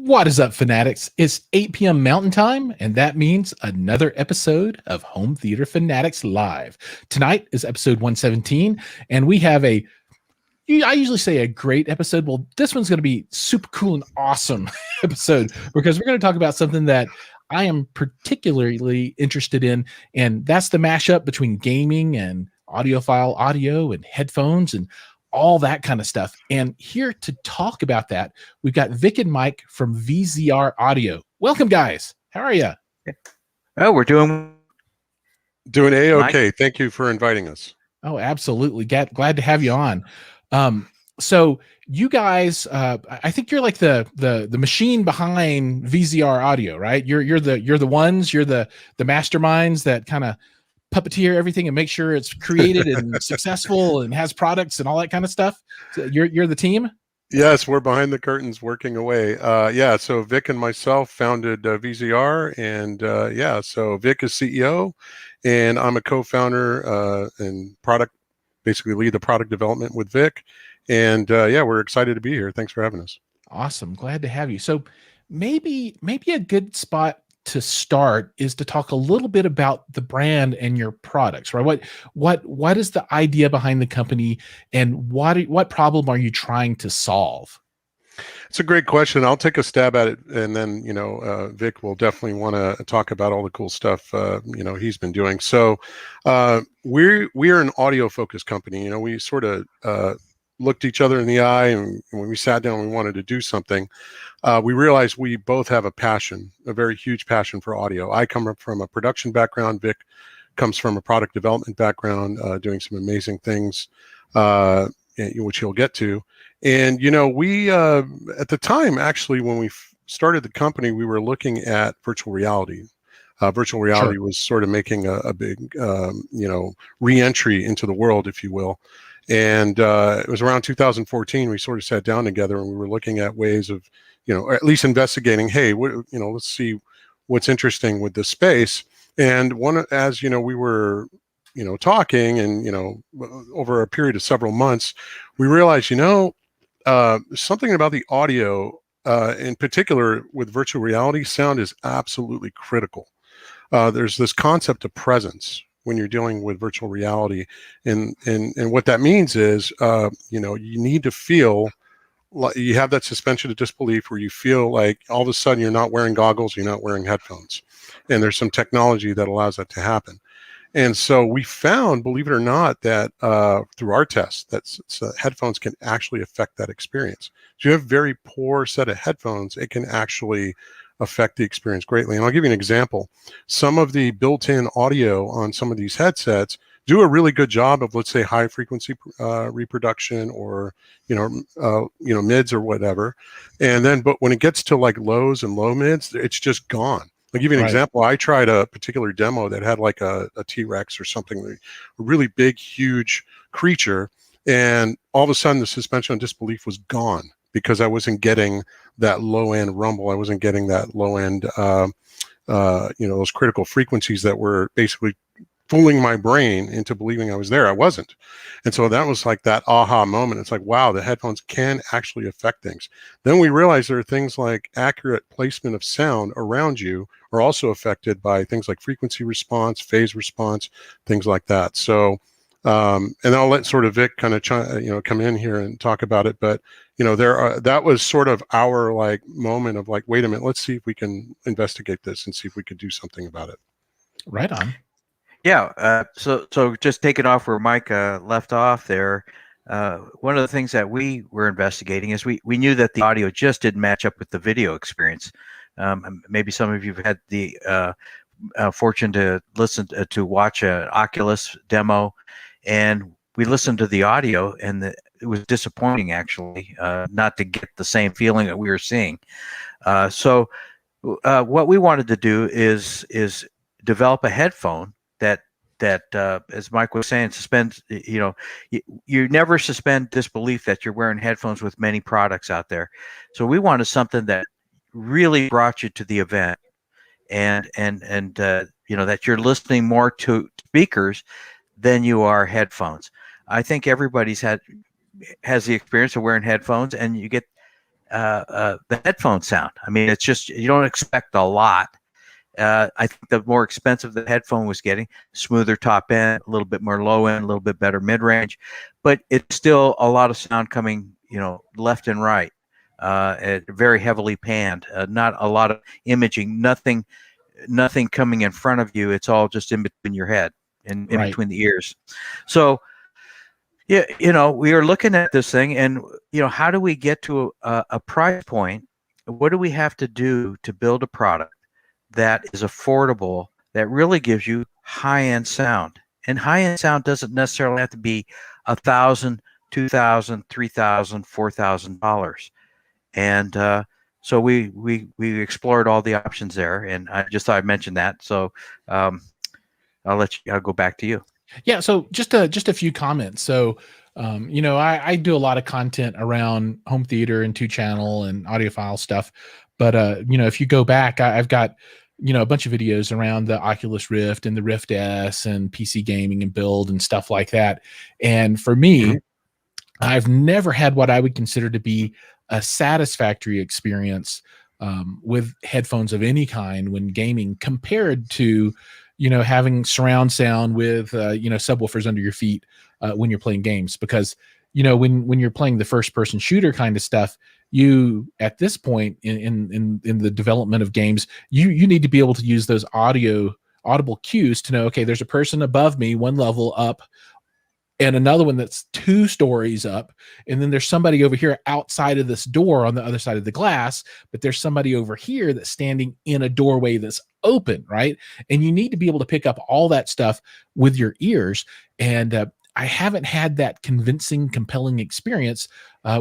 What is up, Fanatics? It's 8 p.m. Mountain Time, and that means another episode of Home Theater Fanatics Live. Tonight is episode 117, and we have I usually say a great episode. Well, this one's going to be super cool and awesome episode because we're going to talk about something that I am particularly interested in, and that's the mashup between gaming and audiophile audio and headphones and all that kind of stuff. And here to talk about that, we've got Vic and Mike from VZR Audio. Welcome, guys. How are you? Oh, we're doing A-okay. Thank you for inviting us. Oh, absolutely. Glad to have you on. So you guys, I think you're like the machine behind VZR Audio, right? You're the masterminds that kind of puppeteer everything and make sure it's created and successful and has products and all that kind of stuff. So you're the team? Yes, we're behind the curtains working away. So Vic and myself founded VZR, and so Vic is CEO, and I'm a co-founder and basically lead the product development with Vic. And we're excited to be here. Thanks for having us. Awesome. Glad to have you. So maybe a good spot to start is to talk a little bit about the brand and your products, right? What is the idea behind the company, and what problem are you trying to solve? It's a great question. I'll take a stab at it, and then Vic will definitely want to talk about all the cool stuff he's been doing. So we're an audio focused company. We sort of looked each other in the eye, and when we sat down, we wanted to do something. We realized we both have a very huge passion for audio. I come up from a production background. Vic comes from a product development background, doing some amazing things, which he'll get to. And, we, at the time, actually, when we started the company, we were looking at virtual reality. Virtual reality was sort of making a big, re-entry into the world, if you will. And it was around 2014, we sort of sat down together and we were looking at ways of, or at least investigating, hey, let's see what's interesting with this space. And as we were, talking and, over a period of several months, we realized, something about the audio, in particular with virtual reality, sound is absolutely critical. There's this concept of presence when you're dealing with virtual reality, and what that means is, you need to feel like you have that suspension of disbelief where you feel like all of a sudden you're not wearing goggles, you're not wearing headphones, and there's some technology that allows that to happen. And so we found, believe it or not, that through our tests, that headphones can actually affect that experience. So you have a very poor set of headphones, it can actually affect the experience greatly. And I'll give you an example. Some of the built-in audio on some of these headsets do a really good job of, let's say, high frequency reproduction, or mids or whatever. And then, but when it gets to like lows and low mids, it's just gone. I'll give you an example. I tried a particular demo that had like a T-Rex or something, a really big, huge creature, and all of a sudden the suspension of disbelief was gone because I wasn't getting that low end rumble. I wasn't getting that low end, those critical frequencies that were basically fooling my brain into believing I was there. I wasn't. And so that was like that aha moment. It's like, wow, the headphones can actually affect things. Then we realized there are things like accurate placement of sound around you are also affected by things like frequency response, phase response, things like that. So, and I'll let sort of Vic kind of come in here and talk about it. But that was sort of our like moment of like, wait a minute, let's see if we can investigate this and see if we could do something about it. Right on. Yeah. So just taking off where Mike left off there. One of the things that we were investigating is we knew that the audio just didn't match up with the video experience. Maybe some of you have had the fortune to watch an Oculus demo, and we listened to the audio, and it was disappointing actually, not to get the same feeling that we were seeing. So what we wanted to do is develop a headphone that as Mike was saying, suspends, you never suspend disbelief that you're wearing headphones with many products out there. So we wanted something that really brought you to the event, and that you're listening more to speakers than you are headphones. I think everybody's has the experience of wearing headphones, and you get the headphone sound. I mean, it's just, you don't expect a lot. I think the more expensive the headphone was getting, smoother top end, a little bit more low end, a little bit better mid range, but it's still a lot of sound coming, left and right, very heavily panned, not a lot of imaging, nothing coming in front of you. It's all just in between your head and in between the ears. So, yeah, we are looking at this thing, and how do we get to a price point? What do we have to do to build a product that is affordable, that really gives you high-end sound? And high-end sound doesn't necessarily have to be $1,000, $2,000, $3,000, $4,000. And so we explored all the options there, and I just thought I'd mention that. So I'll go back to you. Yeah. So just a few comments. So, I do a lot of content around home theater and 2-channel and audiophile stuff. But, if you go back, I've got, a bunch of videos around the Oculus Rift and the Rift S and PC gaming and build and stuff like that. And for me, I've never had what I would consider to be a satisfactory experience with headphones of any kind when gaming, compared to having surround sound with subwoofers under your feet when you're playing games. Because when you're playing the first person shooter kind of stuff, you, at this point in the development of games, you need to be able to use those audible cues to know, okay, there's a person above me 1 level up and another one that's 2 stories up, and then there's somebody over here outside of this door on the other side of the glass, but there's somebody over here that's standing in a doorway that's open, right? And you need to be able to pick up all that stuff with your ears. And I haven't had that convincing, compelling experience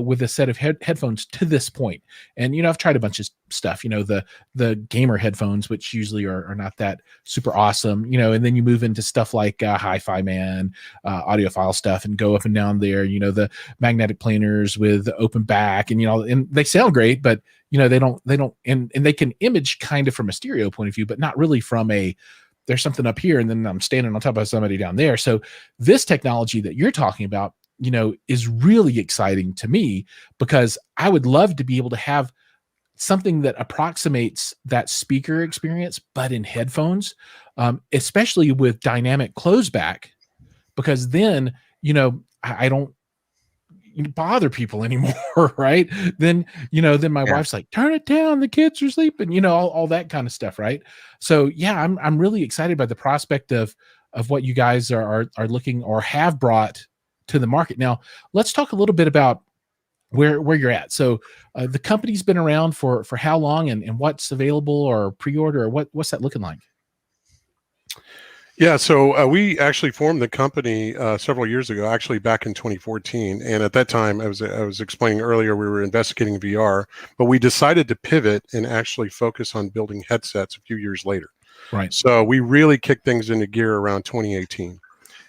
with a set of headphones to this point. And, I've tried a bunch of stuff, the gamer headphones, which usually are not that super awesome, and then you move into stuff like Hi-Fi Man, audiophile stuff, and go up and down there, the magnetic planers with open back, and, and they sound great, but, they don't, and they can image kind of from a stereo point of view, but not really from there's something up here and then I'm standing on top of somebody down there. So this technology that you're talking about, is really exciting to me, because I would love to be able to have something that approximates that speaker experience, but in headphones, especially with dynamic closeback, because then, I don't bother people anymore, right? Then my wife's like, turn it down, the kids are sleeping, all that kind of stuff, right? So yeah, I'm really excited by the prospect of what you guys are looking or have brought to the market. Now let's talk a little bit about where you're at. So the company's been around for how long, and what's available or pre-order, or what's that looking like? Yeah, so we actually formed the company several years ago, actually back in 2014. And at that time, I was explaining earlier, we were investigating VR, but we decided to pivot and actually focus on building headsets a few years later. Right. So we really kicked things into gear around 2018.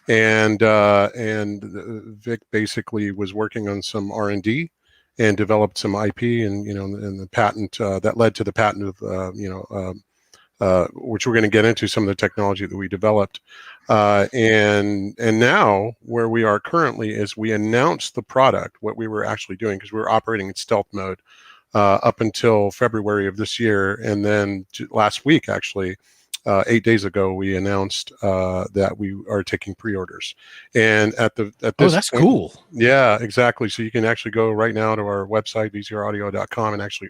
And Vic basically was working on some R&D and developed some IP, and and the patent that led to the patent of which we're going to get into some of the technology that we developed. And now where we are currently is we announced the product, what we were actually doing, because we were operating in stealth mode up until February of this year. And then last week, actually, 8 days ago, we announced that we are taking pre-orders. And at this that's point, cool. Yeah, exactly. So you can actually go right now to our website, vzraudio.com, and actually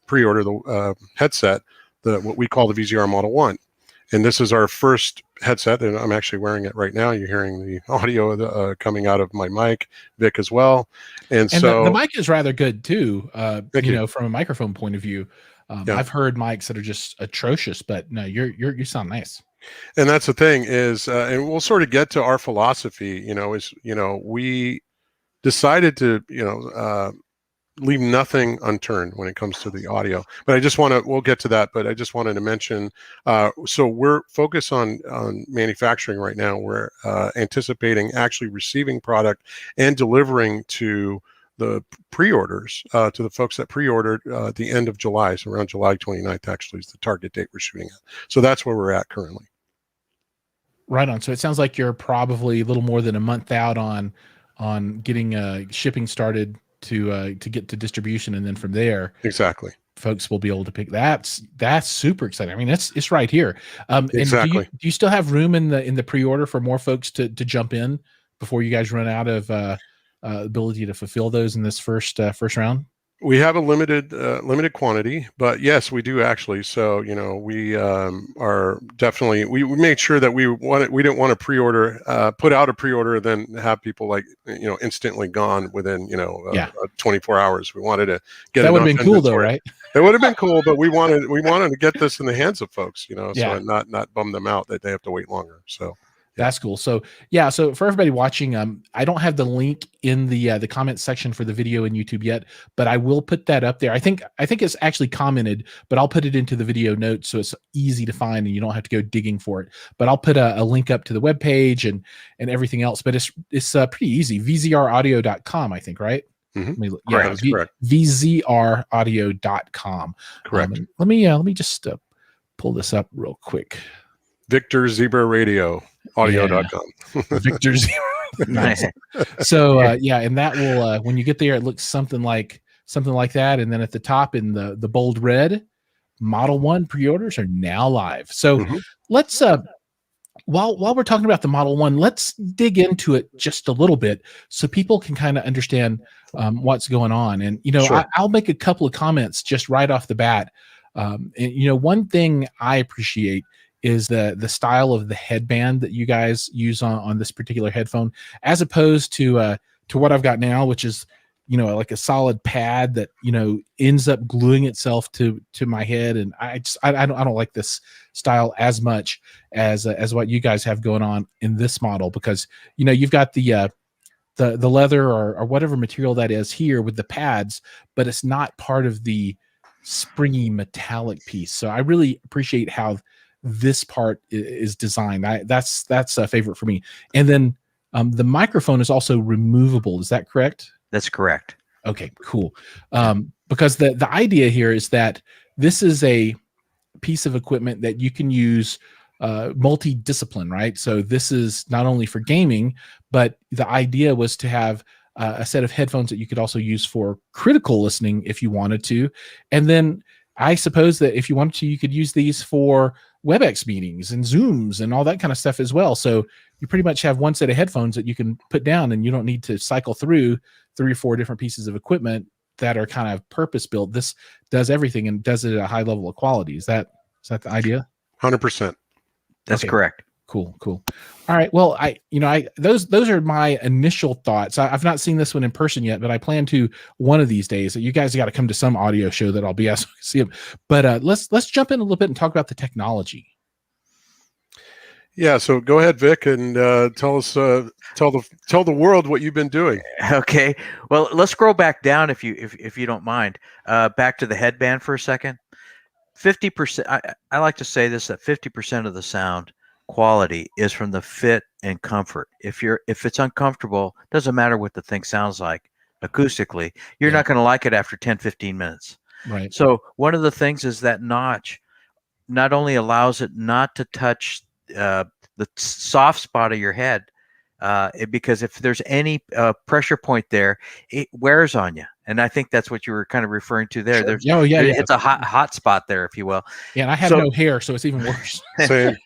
pre-order the headset, what we call the VZR Model 1. And this is our first headset, and I'm actually wearing it right now. You're hearing the audio coming out of my mic, Vic, as well. And so the mic is rather good too, from a microphone point of view. I've heard mics that are just atrocious, but no, you sound nice. And that's the thing is, and we'll sort of get to our philosophy, we decided to, leave nothing unturned when it comes to the audio. But we'll get to that, but I just wanted to mention, so we're focused on manufacturing right now. We're anticipating actually receiving product and delivering to the pre-orders, to the folks that pre-ordered at the end of July. So around July 29th actually is the target date we're shooting at. So that's where we're at currently. Right on. So it sounds like you're probably a little more than a month out on getting shipping started to get to distribution, and then from there, Exactly. folks will be able to pick. That's super exciting. I mean, it's right here. And Exactly. do you still have room in the pre-order for more folks to jump in before you guys run out of ability to fulfill those in this first round? We have a limited quantity, but yes, we do actually. So, we are definitely, we made sure that we didn't want to pre-order, put out a pre-order, then have people instantly gone within, 24 hours. We wanted to get that would have been cool though, right? It would have been cool, but we wanted to get this in the hands of folks, so not bum them out that they have to wait longer. So. That's cool. So so for everybody watching, I don't have the link in the comment section for the video in YouTube yet, but I will put that up there. I think it's actually commented, but I'll put it into the video notes so it's easy to find and you don't have to go digging for it. But I'll put a link up to the webpage and everything else. But it's pretty easy. vzraudio.com, I think, right? Mm-hmm. Correct. vzraudio.com. Correct. Let me just pull this up real quick. Victor Zebra Radio. Audio.com. Victor Zebra. Nice. So and that will when you get there, it looks something like that. And then at the top in the bold red, Model 1 pre-orders are now live. So let's while we're talking about the Model 1, let's dig into it just a little bit so people can kind of understand what's going on. And Sure. I'll make a couple of comments just right off the bat. And one thing I appreciate is the style of the headband that you guys use on this particular headphone, as opposed to what I've got now, which is like a solid pad that ends up gluing itself to my head, and I don't like this style as much as what you guys have going on in this model, because you've got the leather or whatever material that is here with the pads, but it's not part of the springy metallic piece. So I really appreciate how this part is designed. That's a favorite for me. And then the microphone is also removable. Is that correct? That's correct. Okay, cool. Because the idea here is that this is a piece of equipment that you can use multi-discipline, right? So this is not only for gaming, but the idea was to have a set of headphones that you could also use for critical listening if you wanted to. And then I suppose that if you wanted to, you could use these for WebEx meetings and Zooms and all that kind of stuff as well. So you pretty much have one set of headphones that you can put down, and you don't need to cycle through 3 or 4 different pieces of equipment that are kind of purpose built. This does everything and does it at a high level of quality. Is that the idea? 100%. That's correct. Cool. All right. Well, those are my initial thoughts. I've not seen this one in person yet, but I plan to one of these days. You guys got to come to some audio show that I'll be asked to see them. But let's jump in a little bit and talk about the technology. Yeah. So go ahead, Vic, and tell us, tell the world what you've been doing. Okay. Well, let's scroll back down if you don't mind. Back to the headband for a second. 50%. I like to say this, that 50% of the sound quality is from the fit and comfort. If it's uncomfortable, doesn't matter what the thing sounds like acoustically, you're not going to like it after 10-15 minutes. Right. So one of the things is that notch not only allows it not to touch the soft spot of your head, because if there's any pressure point there, it wears on you. And I think that's what you were kind of referring to there. Sure. It's a hot spot there, if you will. Yeah, and I have no hair, so it's even worse. Same.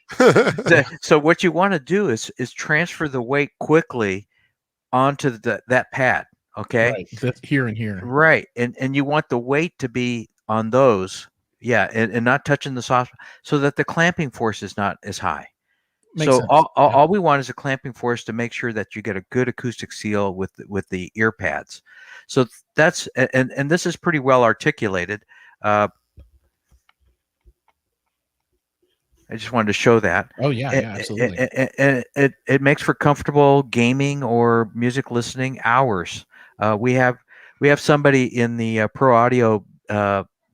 So what you want to do is transfer the weight quickly onto that pad. Okay. Right. That's here and here. Right. And you want the weight to be on those. Yeah. And not touching the soft, so that the clamping force is not as high. Makes sense. All we want is a clamping force to make sure that you get a good acoustic seal with the ear pads. So that's and this is pretty well articulated. I just wanted to show that. Oh yeah, absolutely. And it makes for comfortable gaming or music listening hours. We have somebody in the pro audio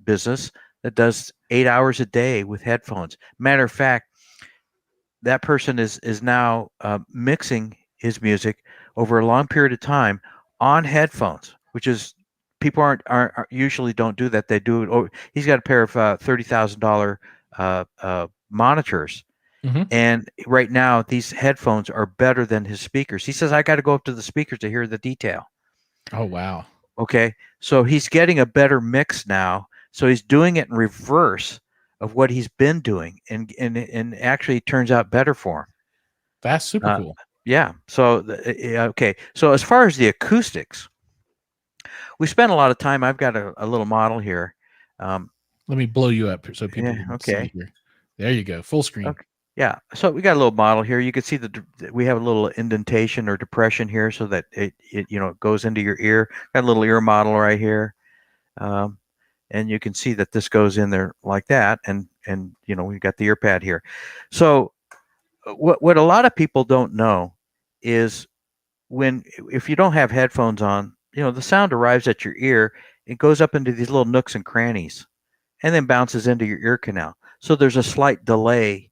business that does 8 hours a day with headphones. Matter of fact, that person is now mixing his music over a long period of time on headphones, which is, people aren't usually don't do that. They do it. Oh, he's got a pair of $30,000 monitors, and right now these headphones are better than his speakers. He says, I got to go up to the speakers to hear the detail. Oh wow! Okay, so he's getting a better mix now. So he's doing it in reverse of what he's been doing, and actually turns out better for him. That's super Uh, cool. yeah. So okay. So as far as the acoustics, we spent a lot of time. I've got a little model here. Let me blow you up so people Yeah. can see Okay. here. There you go, full screen. Okay. Yeah. So we got a little model here. You can see we have a little indentation or depression here, so that it goes into your ear. Got a little ear model right here. And you can see that this goes in there like that, and we've got the ear pad here. So what a lot of people don't know is if you don't have headphones on, the sound arrives at your ear, it goes up into these little nooks and crannies, and then bounces into your ear canal. So there's a slight delay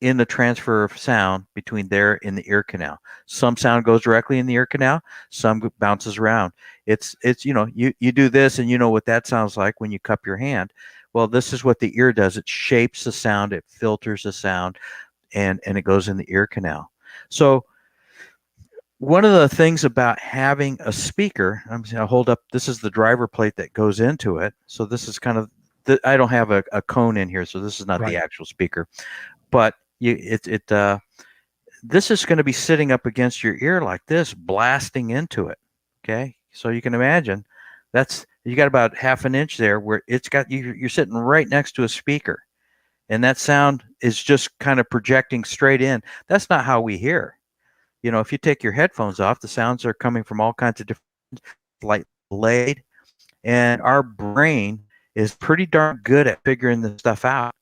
in the transfer of sound between there and the ear canal. Some sound goes directly in the ear canal, some bounces around. It's you do this, and you know what that sounds like when you cup your hand. Well, this is what the ear does. It shapes the sound, it filters the sound, and it goes in the ear canal. So one of the things about having a speaker, I'm going to hold up, this is the driver plate that goes into it. So this is kind of, I don't have a cone in here, so this is not the actual speaker, but this is going to be sitting up against your ear like this, blasting into it. Okay, so you can imagine you got about half an inch there where it's got you're sitting right next to a speaker, and that sound is just kind of projecting straight in. That's not how we hear. If you take your headphones off, the sounds are coming from all kinds of different, like delayed, and our brain is pretty darn good at figuring this stuff out.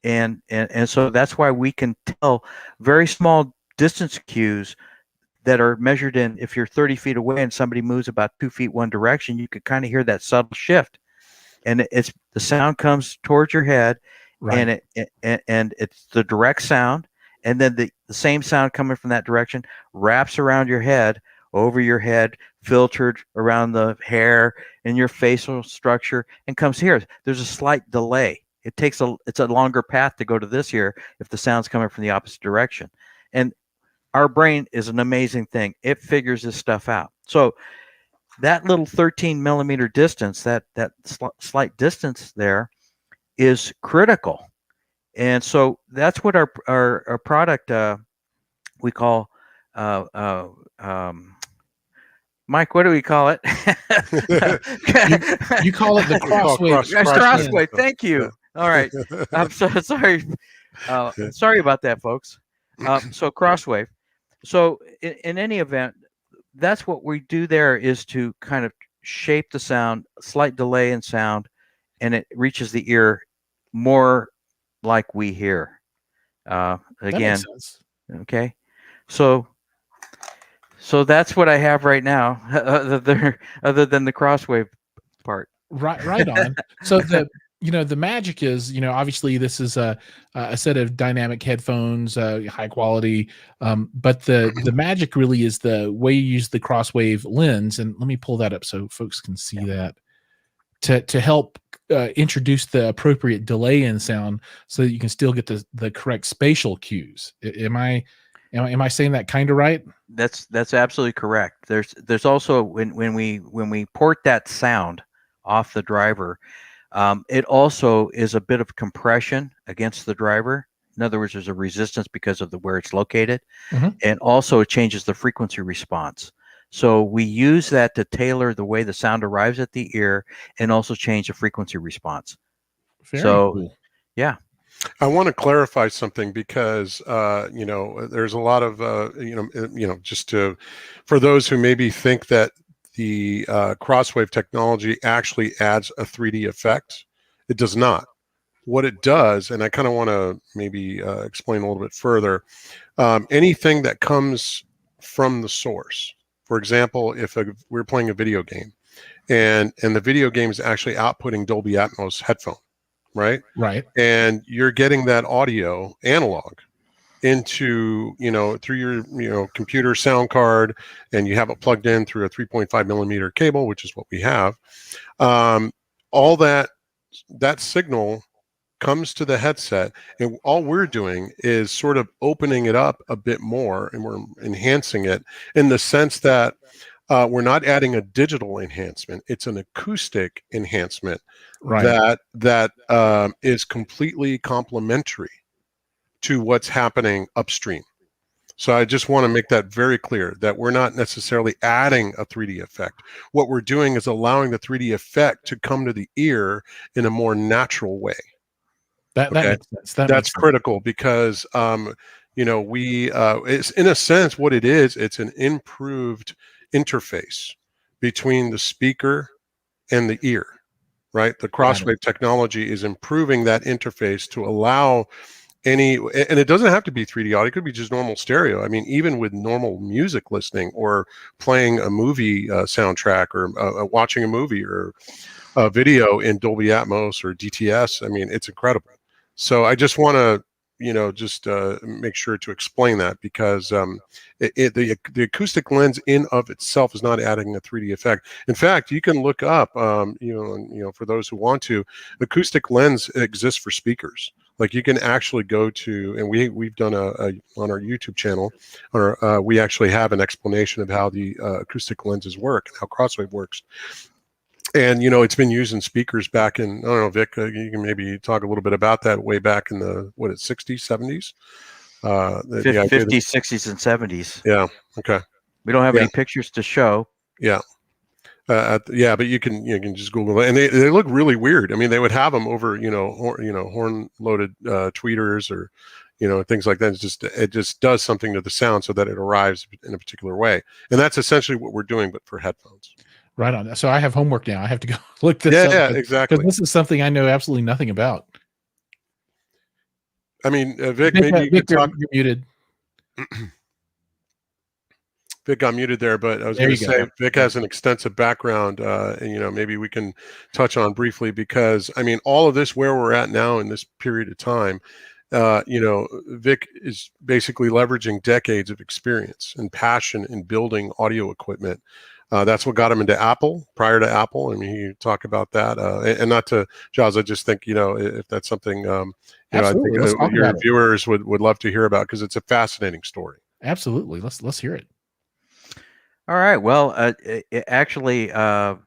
And so that's why we can tell very small distance cues that are measured in, if you're 30 feet away and somebody moves about 2 feet one direction, you could kind of hear that subtle shift, and the sound comes towards your head, and it's the direct sound, and then the same sound coming from that direction wraps around your head, over your head, filtered around the hair and your facial structure, and comes here. There's a slight delay. It's a longer path to go to this ear if the sound's coming from the opposite direction. And our brain is an amazing thing. It figures this stuff out. So that little 13 millimeter distance, that slight distance there, is critical. And so that's what our product we call Mike, what do we call it? you call it the crosswave. Crosswave. Thank you. All right. I'm so sorry. Sorry about that, folks. So crosswave. So in any event, that's what we do there, is to kind of shape the sound, slight delay in sound, and it reaches the ear more like we hear. Again, that makes sense. Okay. So that's what I have right now, other than the crosswave part. Right on. So the magic is, obviously this is a set of dynamic headphones, high quality, but the magic really is the way you use the crosswave lens. And let me pull that up so folks can see that, to help introduce the appropriate delay in sound so that you can still get the correct spatial cues. Am I saying that kind of right? That's absolutely correct. There's also when we port that sound off the driver, it also is a bit of compression against the driver. In other words, there's a resistance because of where it's located, and also it changes the frequency response. So we use that to tailor the way the sound arrives at the ear, and also change the frequency response. Very cool. Yeah. I want to clarify something, because there's a lot of for those who maybe think that the crosswave technology actually adds a 3D effect. It does not. What it does, and I kind of want to maybe explain a little bit further, anything that comes from the source. For example, if we're playing a video game, and the video game is actually outputting Dolby Atmos headphone, right? And you're getting that audio analog into, through your, computer sound card, and you have it plugged in through a 3.5 millimeter cable, which is what we have. All that signal comes to the headset, and all we're doing is sort of opening it up a bit more, and we're enhancing it in the sense that We're not adding a digital enhancement. It's an acoustic enhancement Right. that is completely complementary to what's happening upstream. So I just want to make that very clear that we're not necessarily adding a 3D effect. What we're doing is allowing the 3D effect to come to the ear in a more natural way. That Okay, makes sense. That that's makes sense. critical because we it's in a sense what it is. It's an improved interface between the speaker and the ear. Right, the crosswave technology is improving that interface to allow any, and it doesn't have to be 3D audio, it could be just normal stereo. I mean, even with normal music listening or playing a movie soundtrack or watching a movie or a video in Dolby Atmos or DTS, I mean, it's incredible. So I just want to just make sure to explain that because the acoustic lens in of itself is not adding a 3D effect. In fact, you can look up for those who want to, acoustic lens exists for speakers. Like you can actually go to, and we've done a on our YouTube channel, or we actually have an explanation of how the acoustic lenses work and how crosswave works. And it's been used in speakers back in, I don't know, Vic, you can maybe talk a little bit about that way back in the 60s, 70s. The idea 50s, 60s, and 70s. Yeah. Okay. We don't have any pictures to show. Yeah. Yeah, but you can just Google it, and they look really weird. I mean, they would have them over horn loaded tweeters or things like that. It just does something to the sound so that it arrives in a particular way, and that's essentially what we're doing, but for headphones. Right on. So I have homework now. I have to go look this up. Yeah, exactly. Because this is something I know absolutely nothing about. I mean, Vic, maybe you could talk. You're muted. Vic got muted there, but I was going to say Vic has an extensive background, and maybe we can touch on briefly because I mean, all of this where we're at now in this period of time, Vic is basically leveraging decades of experience and passion in building audio equipment. That's what got him into Apple. Prior to Apple, I mean, you talk about that, and not to Jiles. I just think if that's something I think your viewers would love to hear about because it's a fascinating story. Absolutely, let's hear it. All right. Well, actually, I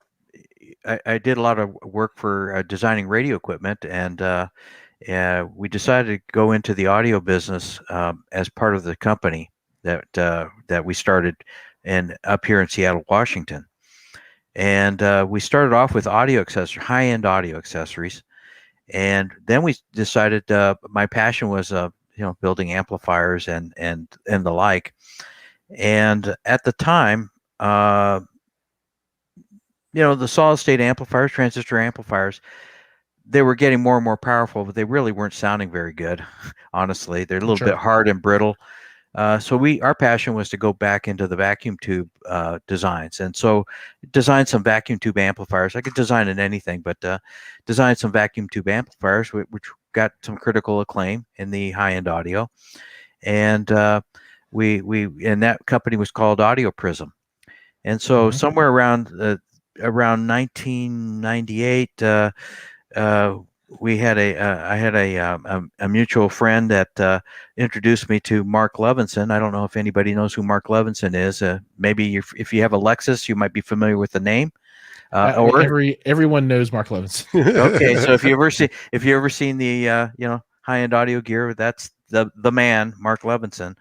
did a lot of work for designing radio equipment, and we decided to go into the audio business as part of the company that we started up here in Seattle, Washington. And we started off with audio accessories, high-end audio accessories, and then we decided my passion was building amplifiers and the like. And at the time, the solid state amplifiers, transistor amplifiers, they were getting more and more powerful, but they really weren't sounding very good. Honestly, they're a little bit hard and brittle. So our passion was to go back into the vacuum tube designs, and so design some vacuum tube amplifiers. I could design in anything, but design some vacuum tube amplifiers, which got some critical acclaim in the high-end audio, and and that company was called Audio Prism. And so somewhere around 1998, I had a mutual friend that introduced me to Mark Levinson. I don't know if anybody knows who Mark Levinson is. Maybe if you have a Lexus, you might be familiar with the name. Everyone knows Mark Levinson. Okay, so if you ever seen the high-end audio gear, that's the man, Mark Levinson.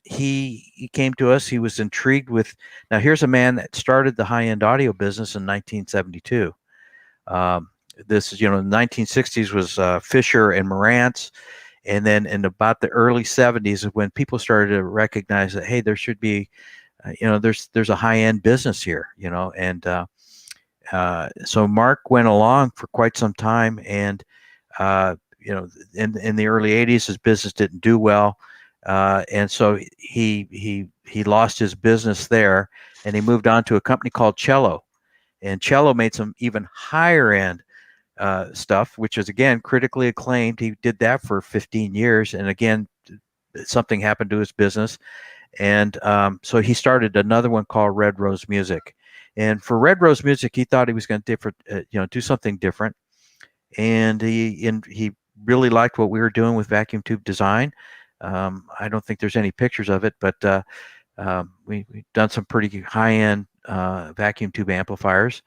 He came to us. He was intrigued with. Now here's a man that started the high-end audio business in 1972. This is, the 1960s was Fisher and Marantz, and then in about the early 70s when people started to recognize that, hey, there should be, there's a high-end business here, and so Mark went along for quite some time, and in the early 80s his business didn't do well, and so he lost his business there, and he moved on to a company called Cello, and Cello made some even higher end stuff, which is again critically acclaimed. He did that for 15 years, and again, something happened to his business, and so he started another one called Red Rose Music. And for Red Rose Music, he thought he was going to do something different, and he really liked what we were doing with vacuum tube design. I don't think there's any pictures of it, but we've done some pretty high-end vacuum tube amplifiers,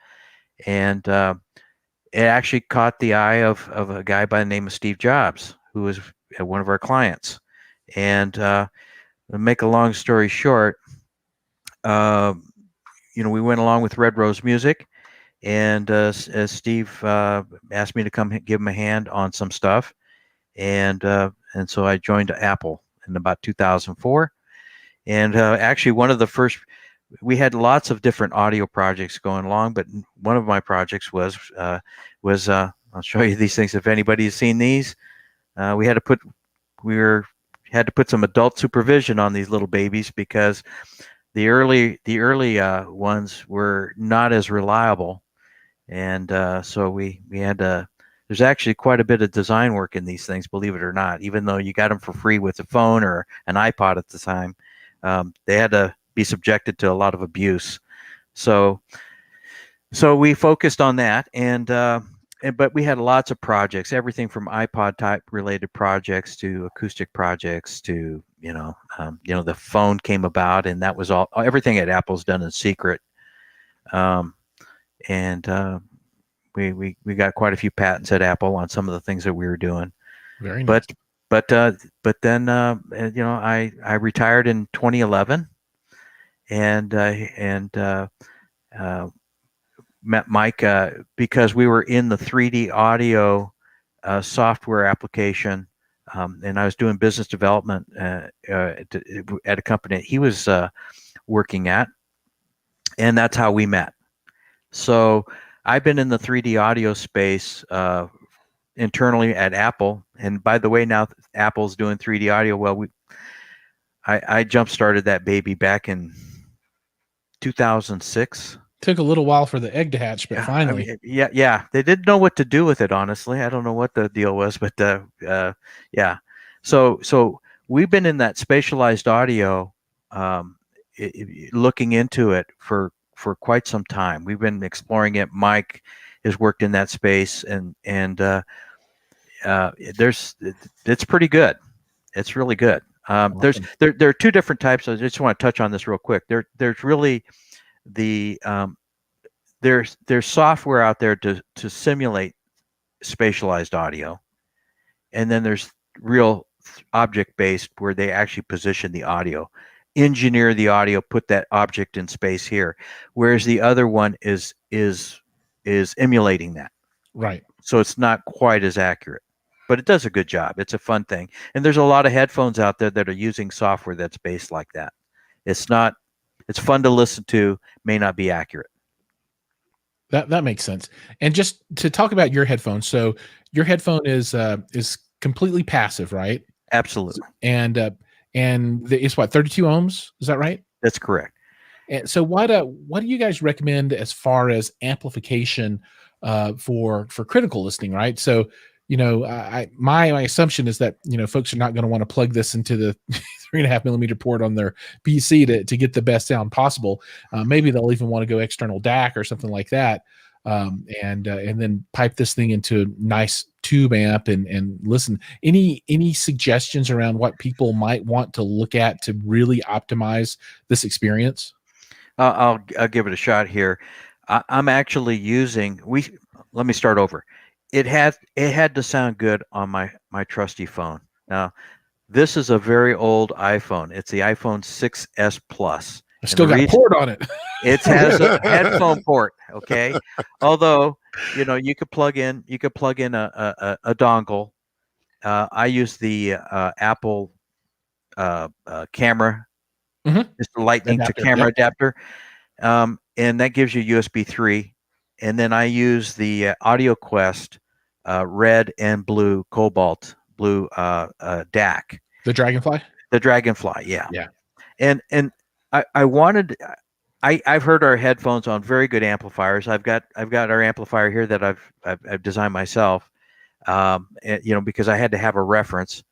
and it actually caught the eye of a guy by the name of Steve Jobs, who was one of our clients. And to make a long story short, we went along with Red Rose Music, and as Steve asked me to come give him a hand on some stuff, and so I joined Apple in about 2004. And actually, one of the first, we had lots of different audio projects going along, but one of my projects was I'll show you these things if anybody's seen these. We had to put some adult supervision on these little babies because the early ones were not as reliable, and so we had to. There's actually quite a bit of design work in these things, believe it or not. Even though you got them for free with a phone or an iPod at the time, they had to be subjected to a lot of abuse. So we focused on that, but we had lots of projects, everything from iPod type related projects to acoustic projects to the phone came about, and that was all. Everything at Apple's done in secret, we got quite a few patents at Apple on some of the things that we were doing. Very nice. But then I retired in 2011, and met Mike because we were in the 3D audio software application, and I was doing business development at a company he was working at, and that's how we met. So I've been in the 3D audio space internally at Apple, and by the way, now Apple's doing 3D audio. Well, I jump started that baby back in 2006. Took a little while for the egg to hatch, but finally. Yeah. They didn't know what to do with it, honestly. I don't know what the deal was, but yeah. So we've been in that spatialized audio, looking into it for quite some time. We've been exploring it. Mike has worked in that space, and it's pretty good. It's really good. Awesome. There are two different types. I just want to touch on this real quick. There's really there's software out there to simulate spatialized audio, and then there's real object-based where they actually position the audio, engineer the audio, put that object in space here, whereas the other one is emulating that. Right. So it's not quite as accurate, but it does a good job. It's a fun thing, and there's a lot of headphones out there that are using software that's based like that. It's fun to listen to, may not be accurate. That makes sense. And just to talk about your headphones, so your headphone is completely passive, right? Absolutely. And it's what, 32 ohms? Is that right? That's correct. And so what do you guys recommend as far as amplification for critical listening, right? So my assumption is that folks are not going to want to plug this into the 3.5 millimeter port on their PC to get the best sound possible. Maybe they'll even want to go external DAC or something like that, and then pipe this thing into a nice tube amp and listen. Any suggestions around what people might want to look at to really optimize this experience? I'll give it a shot here. I'm actually using let me start over. It had to sound good on my trusty phone. Now, this is a very old iPhone. It's the iPhone 6S Plus. I still got a port on it. It has a headphone port. Okay, although you could plug in a dongle. I use the Apple camera, just a lightning adapter, to camera adapter, and that gives you USB 3. And then I use the AudioQuest red and blue cobalt blue DAC. The Dragonfly? The Dragonfly, yeah. Yeah. And I wanted I've heard our headphones on very good amplifiers. I've got our amplifier here that I've designed myself. Because I had to have a reference.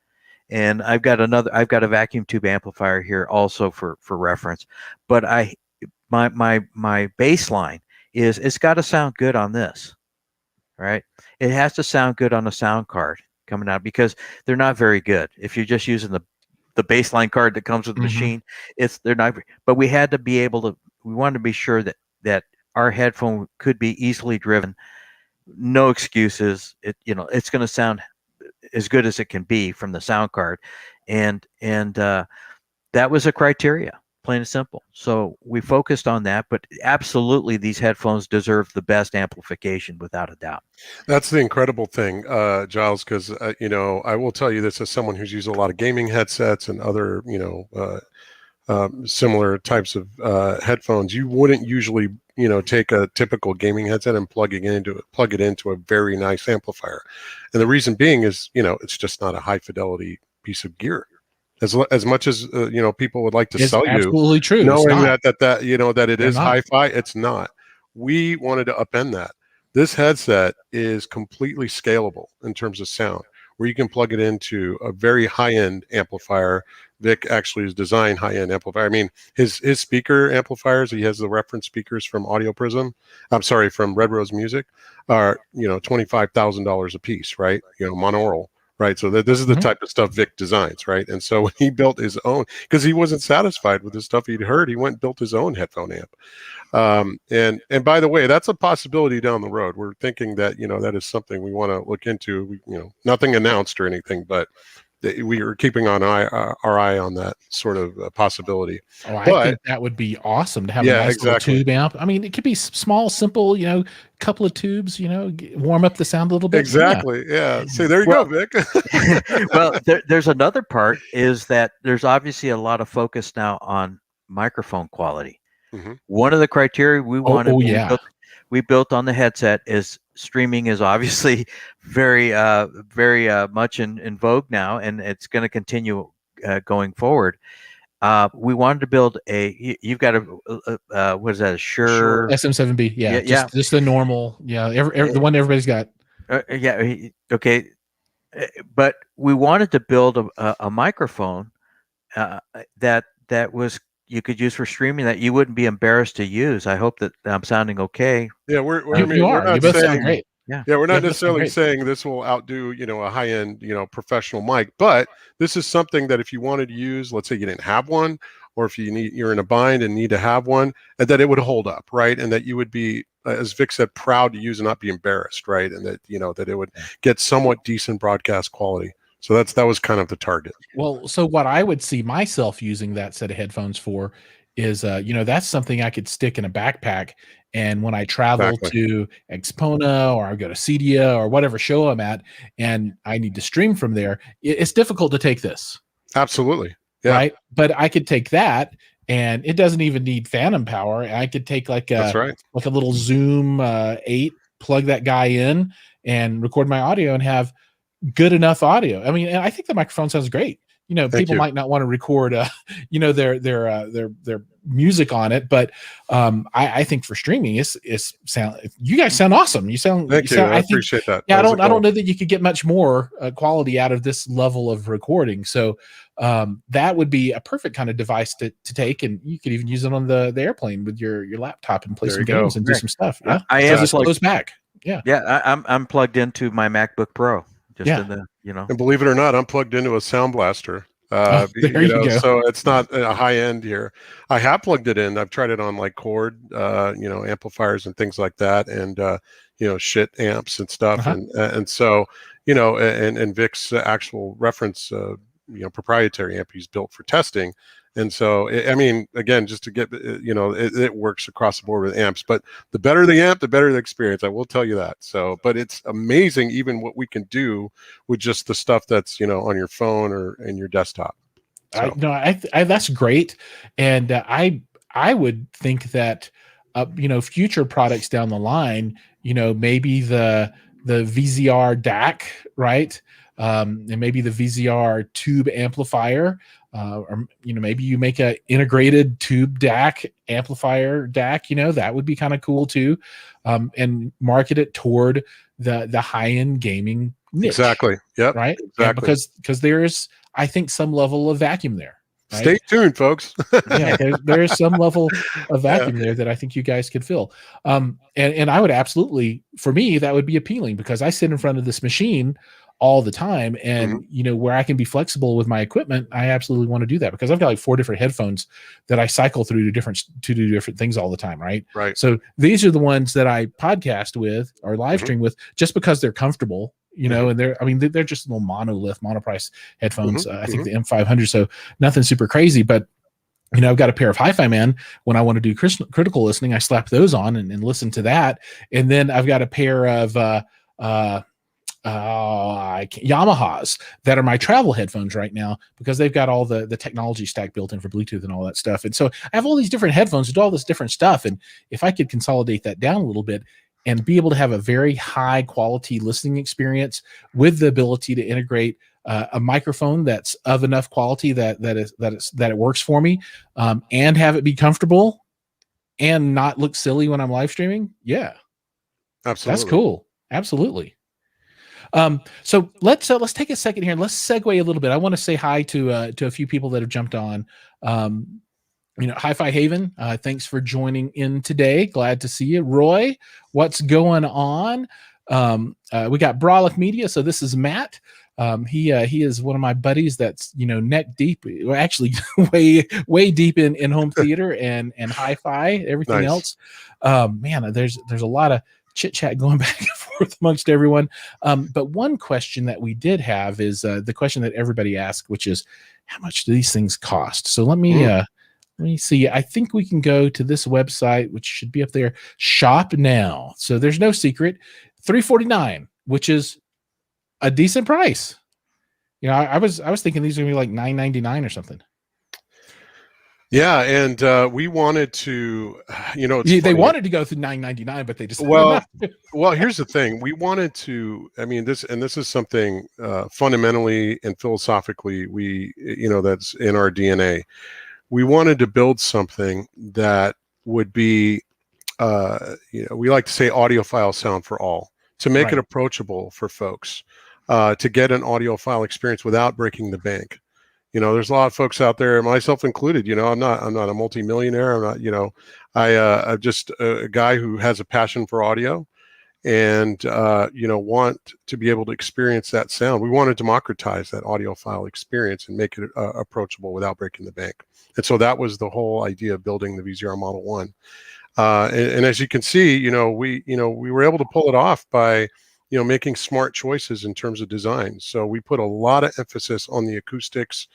And I've got a vacuum tube amplifier here also for reference. But my baseline is it's got to sound good on this, right? It has to sound good on a sound card coming out because they're not very good. If you're just using the the baseline card that comes with the machine. They're not, but we had to be able to. We wanted to be sure that our headphone could be easily driven, no excuses. It's going to sound as good as it can be from the sound card, and that was a criteria, plain and simple. So we focused on that, but absolutely these headphones deserve the best amplification without a doubt. That's the incredible thing, Jiles, because I will tell you this as someone who's used a lot of gaming headsets and other similar types of headphones. You wouldn't usually take a typical gaming headset and plug it into a very nice amplifier, and the reason being is it's just not a high fidelity piece of gear. As much as people would like to sell you, absolutely true, knowing that it is hi-fi, it's not. We wanted to upend that. This headset is completely scalable in terms of sound, where you can plug it into a very high-end amplifier. Vic actually has designed high-end amplifier. I mean, his speaker amplifiers, he has the reference speakers from from Red Rose Music, are $25,000 a piece, right? Monaural. Right, so this is the type of stuff Vic designs, right? And so when he built his own, because he wasn't satisfied with the stuff he'd heard, he went and built his own headphone amp. And by the way, that's a possibility down the road. We're thinking that that is something we want to look into. Nothing announced or anything, but we are keeping our eye on that sort of possibility. Oh, I think that would be awesome to have a nice little tube amp. I mean, it could be small, simple, couple of tubes, warm up the sound a little bit. Exactly. Yeah. See, there you go, Vic. Well, there's another part is that there's obviously a lot of focus now on microphone quality. One of the criteria we wanted, we built on the headset is streaming is obviously very much in vogue now, and it's going to continue going forward. We wanted to build you've got a what is that, a Shure SM7B? Just the normal, the one everybody's got. Okay, but we wanted to build a microphone that was you could use for streaming, that you wouldn't be embarrassed to use. I hope that I'm sounding okay. Yeah, you both sound great. Yeah, we're not necessarily saying this will outdo, a high-end, professional mic, but this is something that if you wanted to use, let's say you didn't have one, or if you're in a bind and need to have one, and that it would hold up, right? And that you would be, as Vic said, proud to use and not be embarrassed, right? And that, that it would get somewhat decent broadcast quality. So that was kind of the target. Well, so what I would see myself using that set of headphones for is, that's something I could stick in a backpack. And when I travel to Expona or I go to Cedia or whatever show I'm at, and I need to stream from there, it's difficult to take this. Absolutely. Yeah. Right. But I could take that, and it doesn't even need phantom power. I could take like a little Zoom 8, plug that guy in and record my audio and have good enough audio. I mean, and I think the microphone sounds great. People might not want to record, their music on it, but I think for streaming, you guys sound awesome. Thank you. I appreciate that. Yeah, I don't know that you could get much more quality out of this level of recording. So that would be a perfect kind of device to take, and you could even use it on the airplane with your laptop and play some games and do some stuff. Yeah, it goes back. Yeah, I'm plugged into my MacBook Pro. And believe it or not, I'm plugged into a Sound Blaster. There you go. So it's not a high end here. I have plugged it in. I've tried it on like cord, amplifiers and things like that, and shit amps and stuff, and so and Vic's actual reference, proprietary amp he's built for testing. And so, I mean, again, just to get, it works across the board with amps, but the better the amp, the better the experience. I will tell you that. So, but it's amazing even what we can do with just the stuff that's, on your phone or in your desktop. So. That's great. And I would think that, future products down the line, maybe the VZR DAC, right? And maybe the VZR tube amplifier, or maybe you make a integrated tube DAC amplifier DAC. That would be kind of cool too, and market it toward the high end gaming niche. Exactly. Yep. Right. Exactly. Because there's, I think, some level of vacuum there. Right? Stay tuned, folks. Yeah, there's some level of vacuum there that I think you guys could fill. And I would absolutely, for me, that would be appealing, because I sit in front of this machine all the time. And, where I can be flexible with my equipment, I absolutely want to do that, because I've got like 4 different headphones that I cycle through to do different things all the time. Right. Right. So these are the ones that I podcast with or live stream with, just because they're comfortable, and they're just little monoprice headphones. I think the M500, so nothing super crazy, but I've got a pair of Hi-Fi Man. When I want to do critical listening, I slap those on and listen to that. And then I've got a pair of Yamahas that are my travel headphones right now, because they've got all the technology stack built in for Bluetooth and all that stuff. And so I have all these different headphones to do all this different stuff. And if I could consolidate that down a little bit and be able to have a very high quality listening experience with the ability to integrate a microphone that's of enough quality that it works for me, and have it be comfortable and not look silly when I'm live streaming. Yeah, absolutely. That's cool. Absolutely. So let's take a second here and let's segue a little bit. I want to say hi to a few people that have jumped on. Hi-Fi Haven, thanks for joining in today. Glad to see you. Roy, what's going on? We got Brolic Media. So this is Matt. He is one of my buddies that's, neck deep, actually way deep in home theater and hi-fi, everything else. Man, there's a lot of chit chat going back and forth amongst everyone. But one question that we did have is the question that everybody asked, which is, how much do these things cost? So let me see. I think we can go to this website, which should be up there. Shop now. So there's no secret. $349, which is a decent price. I was thinking these are gonna be like $9.99 or something. Yeah, and we wanted to, they wanted to go through $9.99, but they just well, here's the thing. We wanted to. I mean, this is something fundamentally and philosophically that's in our DNA. We wanted to build something that would be, we like to say audiophile sound for all, to make it approachable for folks, to get an audiophile experience without breaking the bank. There's a lot of folks out there, myself included. I'm not a multimillionaire. I'm not, I'm just a guy who has a passion for audio, and want to be able to experience that sound. We want to democratize that audiophile experience and make it approachable without breaking the bank. And so that was the whole idea of building the VZR Model 1. And as you can see, we were able to pull it off by, making smart choices in terms of design. So we put a lot of emphasis on the acoustics,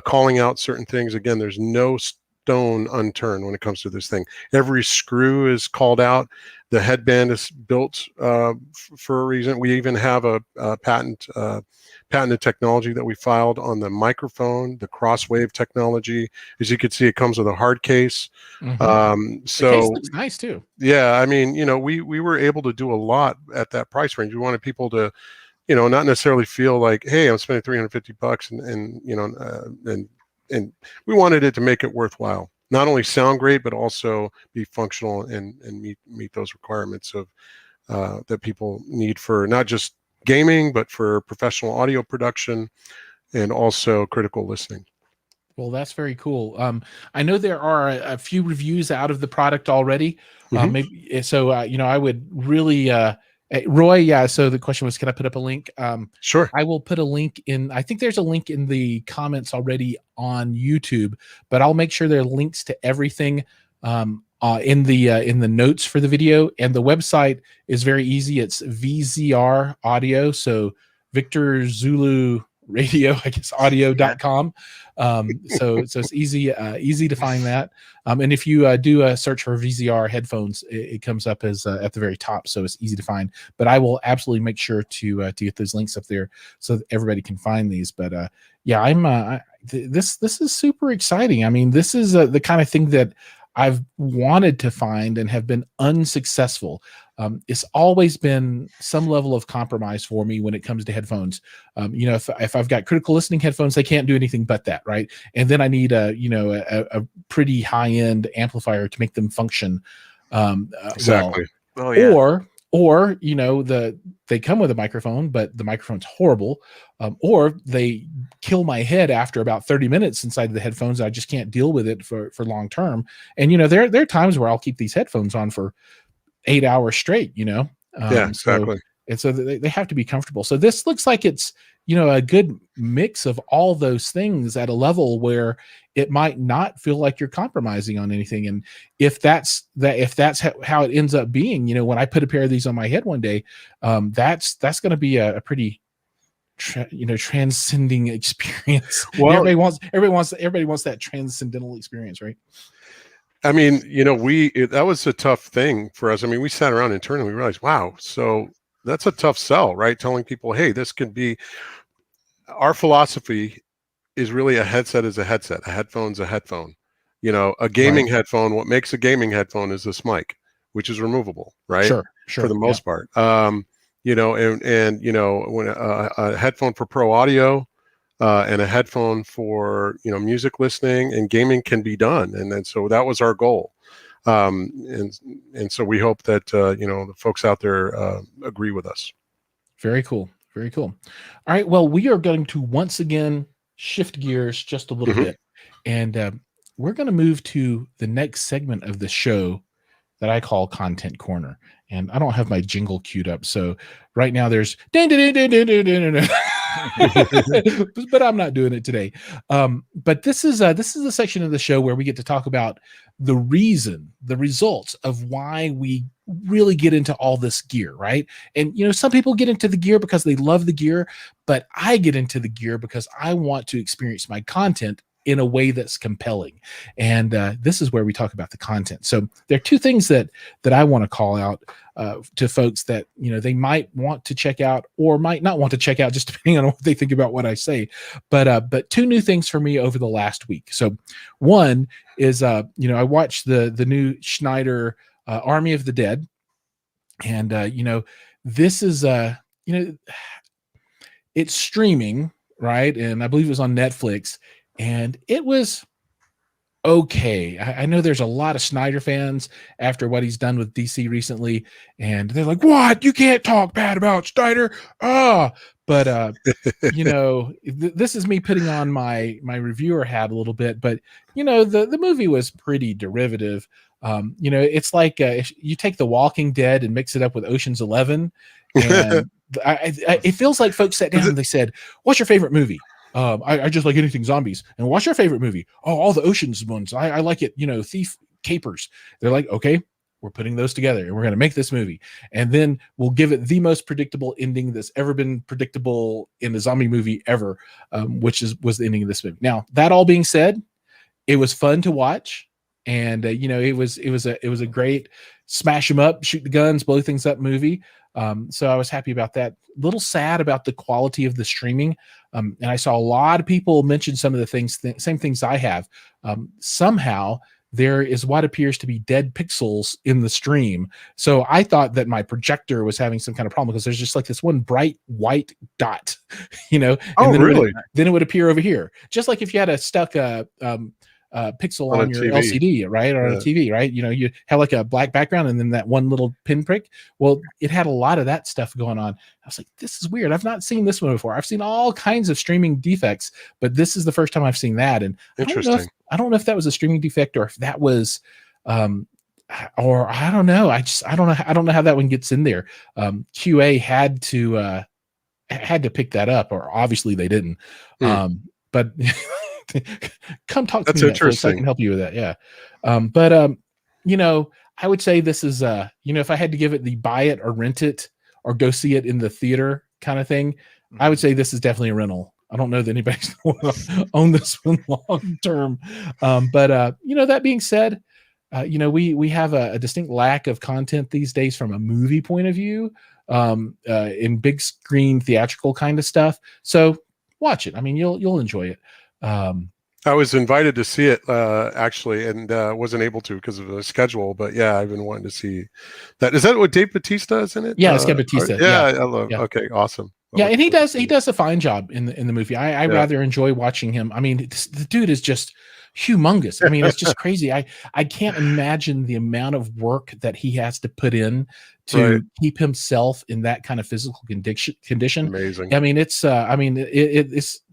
calling out certain things. Again, there's no stone unturned when it comes to this thing. Every screw is called out. The headband is built for a reason. We even have a patented technology that we filed on the microphone, the crosswave technology. As you can see, it comes with a hard case. So the case looks nice too. Yeah, I mean, we were able to do a lot at that price range. We wanted people to, not necessarily feel like, hey, I'm spending $350, and we wanted it to make it worthwhile. Not only sound great, but also be functional and meet those requirements of that people need for not just gaming, but for professional audio production and also critical listening. Well, that's very cool. I know there are a few reviews out of the product already. Maybe so. I would really, Roy. Yeah. So the question was, can I put up a link? Sure. I will put a link in. I think there's a link in the comments already on YouTube, but I'll make sure there are links to everything in the notes for the video. And the website is very easy. It's VZR Audio. So Victor Zulu Radio, I guess, audio.com. So it's easy to find that. And if you do a search for VZR headphones, it comes up as at the very top, so it's easy to find. But I will absolutely make sure to get those links up there so that everybody can find these. But yeah, this is super exciting. I mean, this is the kind of thing that I've wanted to find and have been unsuccessful. It's always been some level of compromise for me when it comes to headphones. If I've got critical listening headphones, they can't do anything but that, right? And then I need a pretty high-end amplifier to make them function exactly. well. Oh, yeah. Or they come with a microphone, but the microphone's horrible, or they kill my head after about 30 minutes inside the headphones. I just can't deal with it for long term. And there are times where I'll keep these headphones on for 8 hours straight. Yeah, exactly. and so they have to be comfortable. So this looks like it's, you know, a good mix of all those things at a level where it might not feel like you're compromising on anything. And if that's how it ends up being, you know, when I put a pair of these on my head one day, that's going to be a pretty transcending experience. Well, everybody wants that transcendental experience, right? I mean, you know, that was a tough thing for us. I mean, we sat around internally, we realized, wow, so that's a tough sell, right? Telling people, hey, this can be, our philosophy is really a headset is a headset, a headphone's a headphone. You know, a gaming headphone, what makes a gaming headphone is this mic, which is removable, right? Sure. For the most part. You know, and you know, when a headphone for pro audio and a headphone for, you know, music listening and gaming can be done. And then so that was our goal. And so we hope that, you know, the folks out there agree with us. Very cool. Very cool. All right. Well, we are going to once again shift gears just a little bit. And we're going to move to the next segment of the show that I call Content Corner. And I don't have my jingle queued up. So right now there's but I'm not doing it today. But this is a section of the show where we get to talk about the results of why we really get into all this gear, right? And you know, some people get into the gear because they love the gear, but I get into the gear because I want to experience my content in a way that's compelling. And this is where we talk about the content. So there are two things that I want to call out to folks that, you know, they might want to check out or might not want to check out, just depending on what they think about what I say. But two new things for me over the last week. So one is, you know, I watched the new Schneider Army of the Dead. And, you know, this is, you know, it's streaming, right? And I believe it was on Netflix. And it was okay. I know there's a lot of Snyder fans after what he's done with DC recently, and they're like, "What? You can't talk bad about Snyder!" But you know, this is me putting on my reviewer hat a little bit. But you know, the movie was pretty derivative. You know, it's like if you take The Walking Dead and mix it up with Ocean's 11, and it feels like folks sat down and they said, "What's your favorite movie?" I just like anything zombies. And what's your favorite movie? Oh, all the Ocean's ones. I like it. You know, Thief, Capers. They're like, okay, we're putting those together and we're going to make this movie. And then we'll give it the most predictable ending that's ever been predictable in a zombie movie ever, which was the ending of this movie. Now, that all being said, it was fun to watch. And, you know, it was a great smash them up, shoot the guns, blow things up movie. So I was happy about that. A little sad about the quality of the streaming. And I saw a lot of people mention some of the same things I have. Somehow there is what appears to be dead pixels in the stream. So I thought that my projector was having some kind of problem because there's just like this one bright white dot, you know, and then it would appear over here. Just like if you had a stuck pixel on your TV. LCD, right? Or on a TV, right? You know, you have like a black background and then that one little pinprick. Well, it had a lot of that stuff going on. I was like, this is weird. I've not seen this one before. I've seen all kinds of streaming defects, but this is the first time I've seen that. And interesting. I don't know if that was a streaming defect or if that was, or I don't know. I don't know how that one gets in there. QA had to pick that up, or obviously they didn't. But come talk to me. That's interesting. I can help you with that. Yeah. But you know, I would say this is you know, if I had to give it the buy it or rent it or go see it in the theater kind of thing, I would say this is definitely a rental. I don't know that anybody's going to own this one long term. But you know, that being said, you know, we have a distinct lack of content these days from a movie point of view, in big screen theatrical kind of stuff. So watch it. I mean, you'll enjoy it. I was invited to see it actually, and wasn't able to because of the schedule. But yeah, I've been wanting to see that. Is that what Dave Bautista is in it? Yeah, it's got Bautista. Yeah, I love. Yeah. Okay, awesome. Yeah, and he does a fine job in the movie. I rather enjoy watching him. I mean, the dude is just humongous. I mean, it's just crazy. I can't imagine the amount of work that he has to put in to keep himself in that kind of physical condition. Amazing. I mean, it's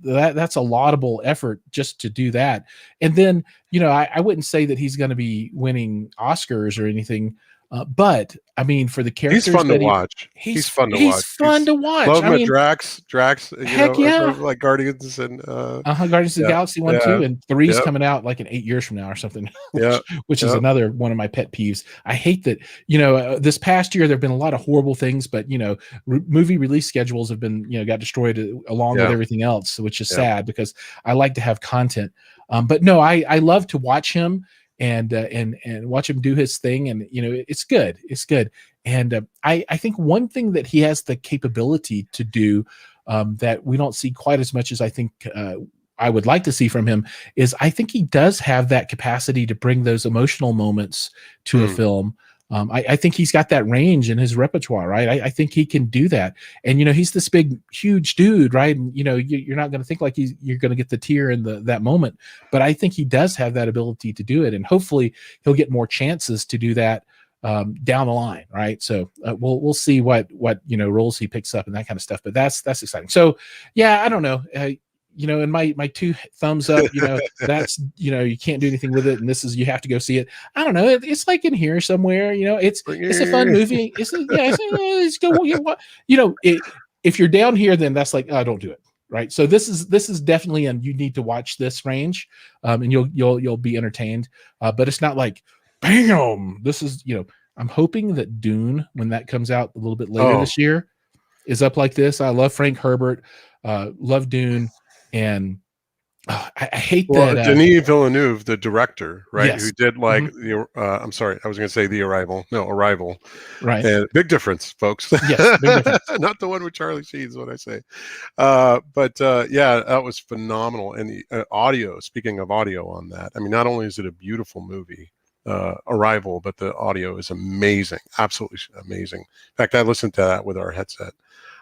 that's a laudable effort just to do that. And then, you know, I wouldn't say that he's going to be winning Oscars or anything But I mean, for the characters, He's fun to watch. he's fun to he's watch. fun to watch. Love I him at mean, Drax, heck yeah. like Guardians and Guardians of the Galaxy 1, 2, and 3's Yep. coming out like in 8 years from now or something, Yep. which is another one of my pet peeves. I hate that, this past year, there've been a lot of horrible things, but, movie release schedules have been, got destroyed along with everything else, which is sad because I like to have content. But no, I love to watch him and watch him do his thing. And, it's good. It's good. And I think one thing that he has the capability to do that we don't see quite as much as I think I would like to see from him is I think he does have that capacity to bring those emotional moments to a film. I think he's got that range in his repertoire, right? I think he can do that. And, he's this big, huge dude, right? And, you're not going to think like you're going to get the tear in that moment. But I think he does have that ability to do it. And hopefully he'll get more chances to do that down the line, right? So we'll see what roles he picks up and that kind of stuff. But that's exciting. So, yeah, I don't know. And my 2 thumbs up, that's, you can't do anything with it. And this is, you have to go see it. I don't know. It's like in here somewhere, it's a fun movie. It's go, if you're down here, then that's like, don't do it. Right. So this is definitely, you need to watch this range and you'll be entertained. But it's not like, bam, this is, I'm hoping that Dune, when that comes out a little bit later this year, is up like this. I love Frank Herbert, love Dune. And I hate that. Denis Villeneuve, the director, right, yes. who did like I'm sorry, I was going to say The Arrival. No, Arrival. Right. And big difference, folks. Yes, big difference. Not the one with Charlie Sheen is what I say. But that was phenomenal. And the audio, speaking of audio on that, I mean, not only is it a beautiful movie, Arrival, but the audio is amazing. Absolutely amazing. In fact, I listened to that with our headset.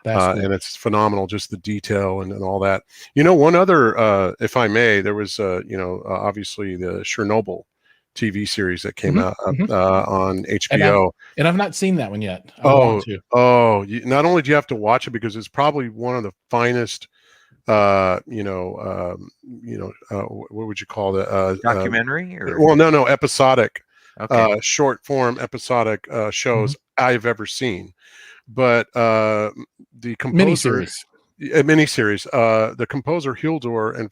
Cool. And it's phenomenal, just the detail and all that. One other, if I may, there was, obviously the Chernobyl TV series that came out on HBO. And I've not seen that one yet. Not only do you have to watch it because it's probably one of the finest, what would you call it? Documentary? No, episodic, short form episodic shows I've ever seen. But the composer miniseries, the composer Hildur, and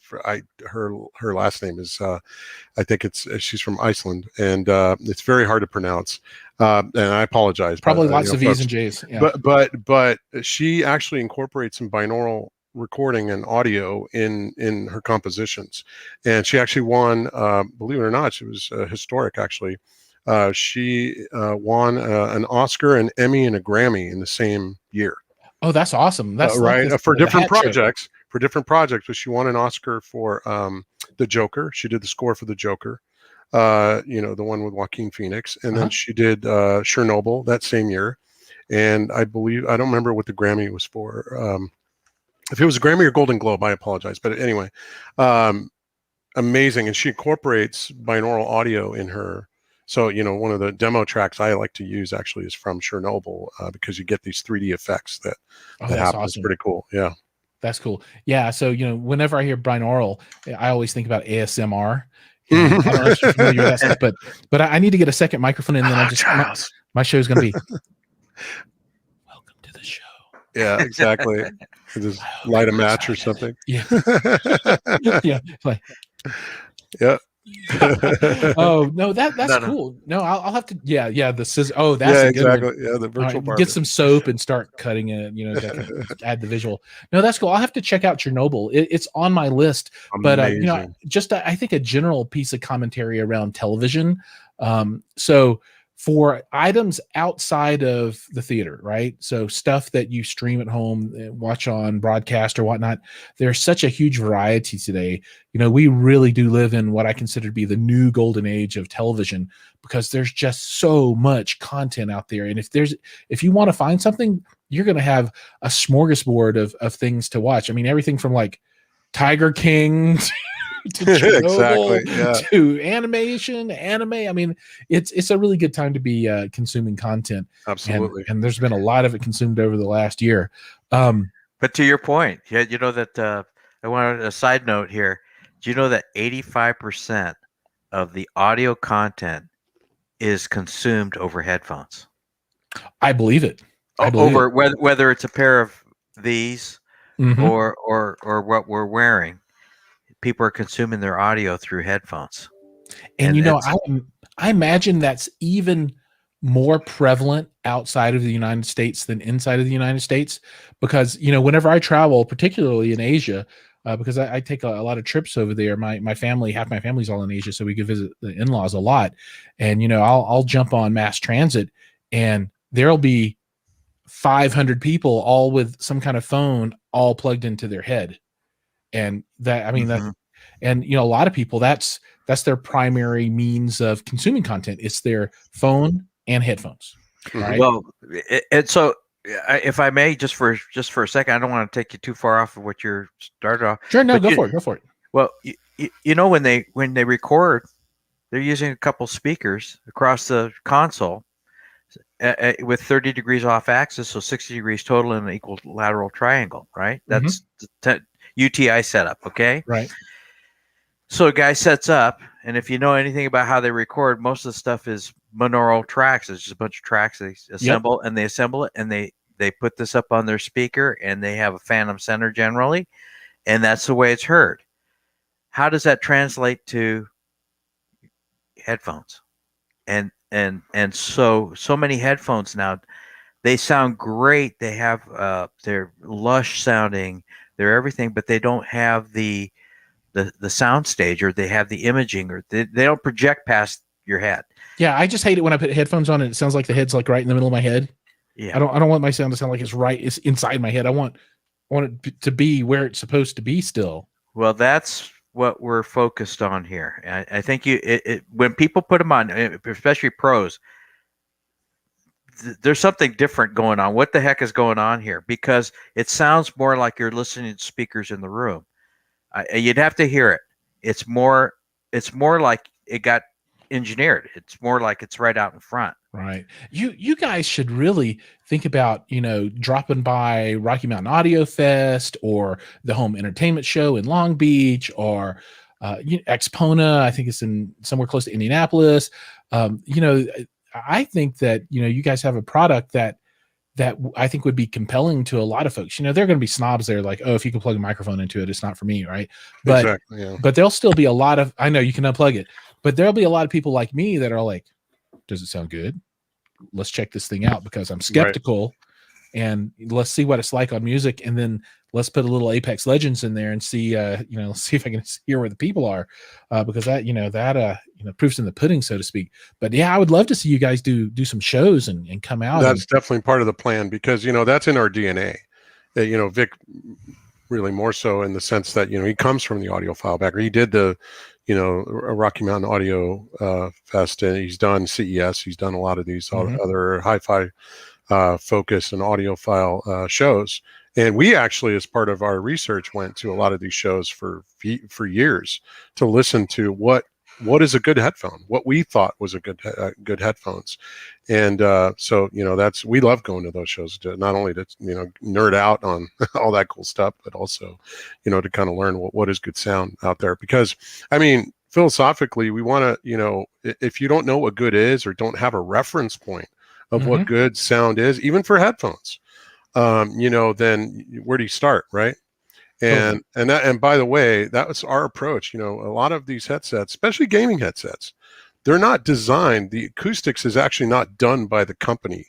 her last name is I think she's from Iceland, and it's very hard to pronounce, and I apologize. Probably lots of E's and J's. Yeah. But she actually incorporates some binaural recording and audio in her compositions, and she actually won, believe it or not, she was historic actually. She won an Oscar, an Emmy, and a Grammy in the same year. Oh, that's awesome! That's right, for different projects. For different projects, but she won an Oscar for the Joker. She did the score for the Joker, the one with Joaquin Phoenix, and then she did Chernobyl that same year. And I believe, I don't remember what the Grammy was for. If it was a Grammy or Golden Globe, I apologize. But anyway, amazing, and she incorporates binaural audio in her. So, one of the demo tracks I like to use actually is from Chernobyl because you get these 3D effects that happen. Awesome. It's pretty cool. Yeah. That's cool. Yeah. So, whenever I hear binaural, I always think about ASMR. I don't know if you're familiar with that stuff, but I need to get a second microphone and then I just, my show's going to be, welcome to the show. Yeah, exactly. Just light a match or something. Yeah. Yeah. Like, yeah. Oh no, that's cool. No, I'll have to. Yeah. The scissors. Oh, that's a good exactly. one. Yeah, the virtual barber. Get some soap and start cutting it. Add the visual. No, that's cool. I'll have to check out Chernobyl. It's on my list. Amazing. But just I think a general piece of commentary around television. So for items outside of the theater, right? So stuff that you stream at home, watch on broadcast or whatnot, there's such a huge variety today. We really do live in what I consider to be the new golden age of television because there's just so much content out there. And if you want to find something, you're going to have a smorgasbord of things to watch. I mean, everything from like Tiger King to Chernobyl, to animation, anime. I mean, it's a really good time to be consuming content. Absolutely. And there's been a lot of it consumed over the last year. But to your point, that I wanted a side note here. Do you know that 85% of the audio content is consumed over headphones. I believe it. I believe Over it. whether it's a pair of these Mhm. or what we're wearing, people are consuming their audio through headphones. And it's I imagine that's even more prevalent outside of the United States than inside of the United States, because whenever I travel, particularly in Asia, because I take a lot of trips over there. My family, half my family's all in Asia, so we go visit the in-laws a lot. And I'll jump on mass transit, and there'll be 500 people all with some kind of phone all plugged into their head. And that, I mean, that, Mhm. and a lot of people, that's their primary means of consuming content. It's their phone and headphones, Mhm. right? Well, and so if I may, just for a second, I don't want to take you too far off of what you're started off. Sure, no, But go for it. well, when they record, they're using a couple speakers across the console with 30 degrees off axis, so 60 degrees total in an equilateral triangle, right? That's the UTI setup, okay? Right. So a guy sets up, and if you know anything about how they record, most of the stuff is monaural tracks. It's just a bunch of tracks they assemble, and they assemble it, and they put this up on their speaker, and they have a phantom center generally, and that's the way it's heard. How does that translate to headphones? And so many headphones now, they sound great. They have they're lush sounding, they're everything, but they don't have the sound stage, or they have the imaging, or they don't project past your head. Yeah, I just hate it when I put headphones on and it sounds like the head's like right in the middle of my head. Yeah. I don't want my sound to sound like it's inside my head. I want it to be where it's supposed to be still. Well, that's what we're focused on here. I think when people put them on, especially pros, there's something different going on. What the heck is going on here? Because it sounds more like you're listening to speakers in the room. You'd have to hear it. It's more like it got engineered. It's more like it's right out in front. Right. You guys should really think about, dropping by Rocky Mountain Audio Fest or the Home Entertainment Show in Long Beach, or Expona. I think it's in somewhere close to Indianapolis. I think that, you guys have a product that I think would be compelling to a lot of folks. There are going to be snobs there like, oh, if you can plug a microphone into it, it's not for me, right? But Exactly. Yeah. but there'll still be a lot of, I know you can unplug it, but there'll be a lot of people like me that are like, does it sound good? Let's check this thing out, because I'm skeptical, and let's see what it's like on music. And then let's put a little Apex Legends in there and see, see if I can hear where the people are, because that, proof's in the pudding, so to speak. But yeah, I would love to see you guys do some shows and come out. That's definitely part of the plan, because that's in our DNA. Vic really more so in the sense that he comes from the audiophile background. He did the Rocky Mountain Audio Fest, and he's done CES. He's done a lot of these other hi-fi focus and audiophile shows. And we actually, as part of our research, went to a lot of these shows for years to listen to what is a good headphone, what we thought was a good headphones. And so that's, we love going to those shows, to not only to nerd out on all that cool stuff, but also to kind of learn what is good sound out there. Because I mean, philosophically, we want to, if you don't know what good is, or don't have a reference point of what good sound is, even for headphones, then where do you start, right? And and by the way, that was our approach. A lot of these headsets, especially gaming headsets, they're not designed. The acoustics is actually not done by the company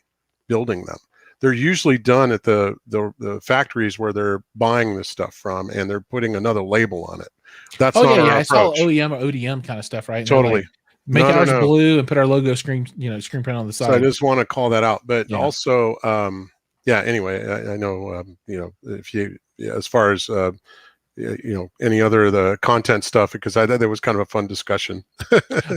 building them. They're usually done at the factories where they're buying this stuff from, and they're putting another label on it. That's not our approach. It's all OEM or ODM kind of stuff, right? Totally. Like, make ours blue and put our logo screen print on the side. So I just want to call that out. But also, anyway, I know, if you, as far as, any other of the content stuff, because I thought there was kind of a fun discussion.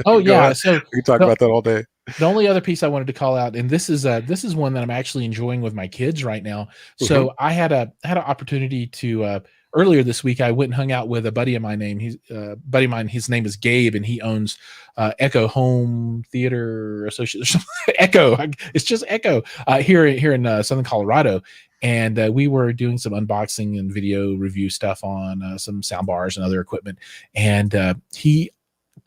Oh yeah. So we can talk about that all day. The only other piece I wanted to call out, and this is one that I'm actually enjoying with my kids right now. So I had an opportunity to, earlier this week, I went and hung out with a buddy of mine. His name is Gabe, and he owns Echo Home Theater Association. Echo, it's just Echo here in Southern Colorado. And we were doing some unboxing and video review stuff on some sound bars and other equipment. And he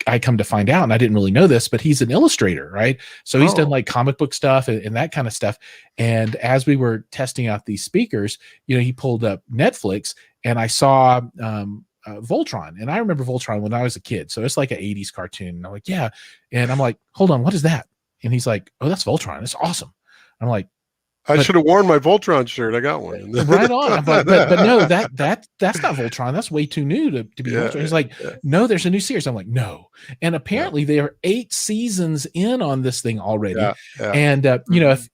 I come to find out, and I didn't really know this, but he's an illustrator, right? So he's done like comic book stuff and that kind of stuff. And as we were testing out these speakers, he pulled up Netflix, and I saw Voltron. And I remember Voltron when I was a kid. So it's like an 80s cartoon. And I'm like, yeah. And I'm like, hold on, what is that? And he's like, oh, that's Voltron. It's awesome. I'm like, I should have worn my Voltron shirt. I got one. Right on. But no, that's not Voltron. That's way too new to be Voltron. He's like, no, there's a new series. I'm like, no. And apparently they are 8 seasons in on this thing already. And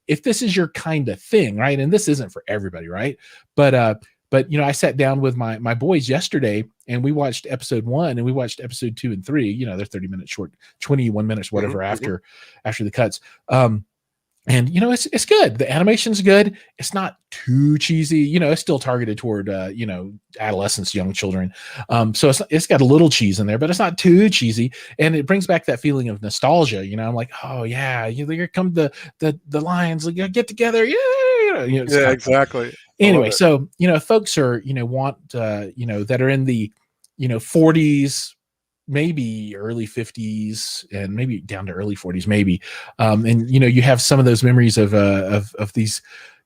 if this is your kind of thing, right? And this isn't for everybody, right? But I sat down with my boys yesterday, and we watched episode 1 and we watched episode 2 and 3. They're 30 minutes short, 21 minutes, whatever, after the cuts. And it's good. The animation's good. It's not too cheesy. It's still targeted toward adolescents, young children. So it's got a little cheese in there, but it's not too cheesy. And it brings back that feeling of nostalgia. I'm like, oh yeah, here come the lions. Get together. Yeah. Exactly. Anyway, so folks are want that are in the 40s, maybe early 50s, and maybe down to early 40s, maybe. And you have some of those memories of these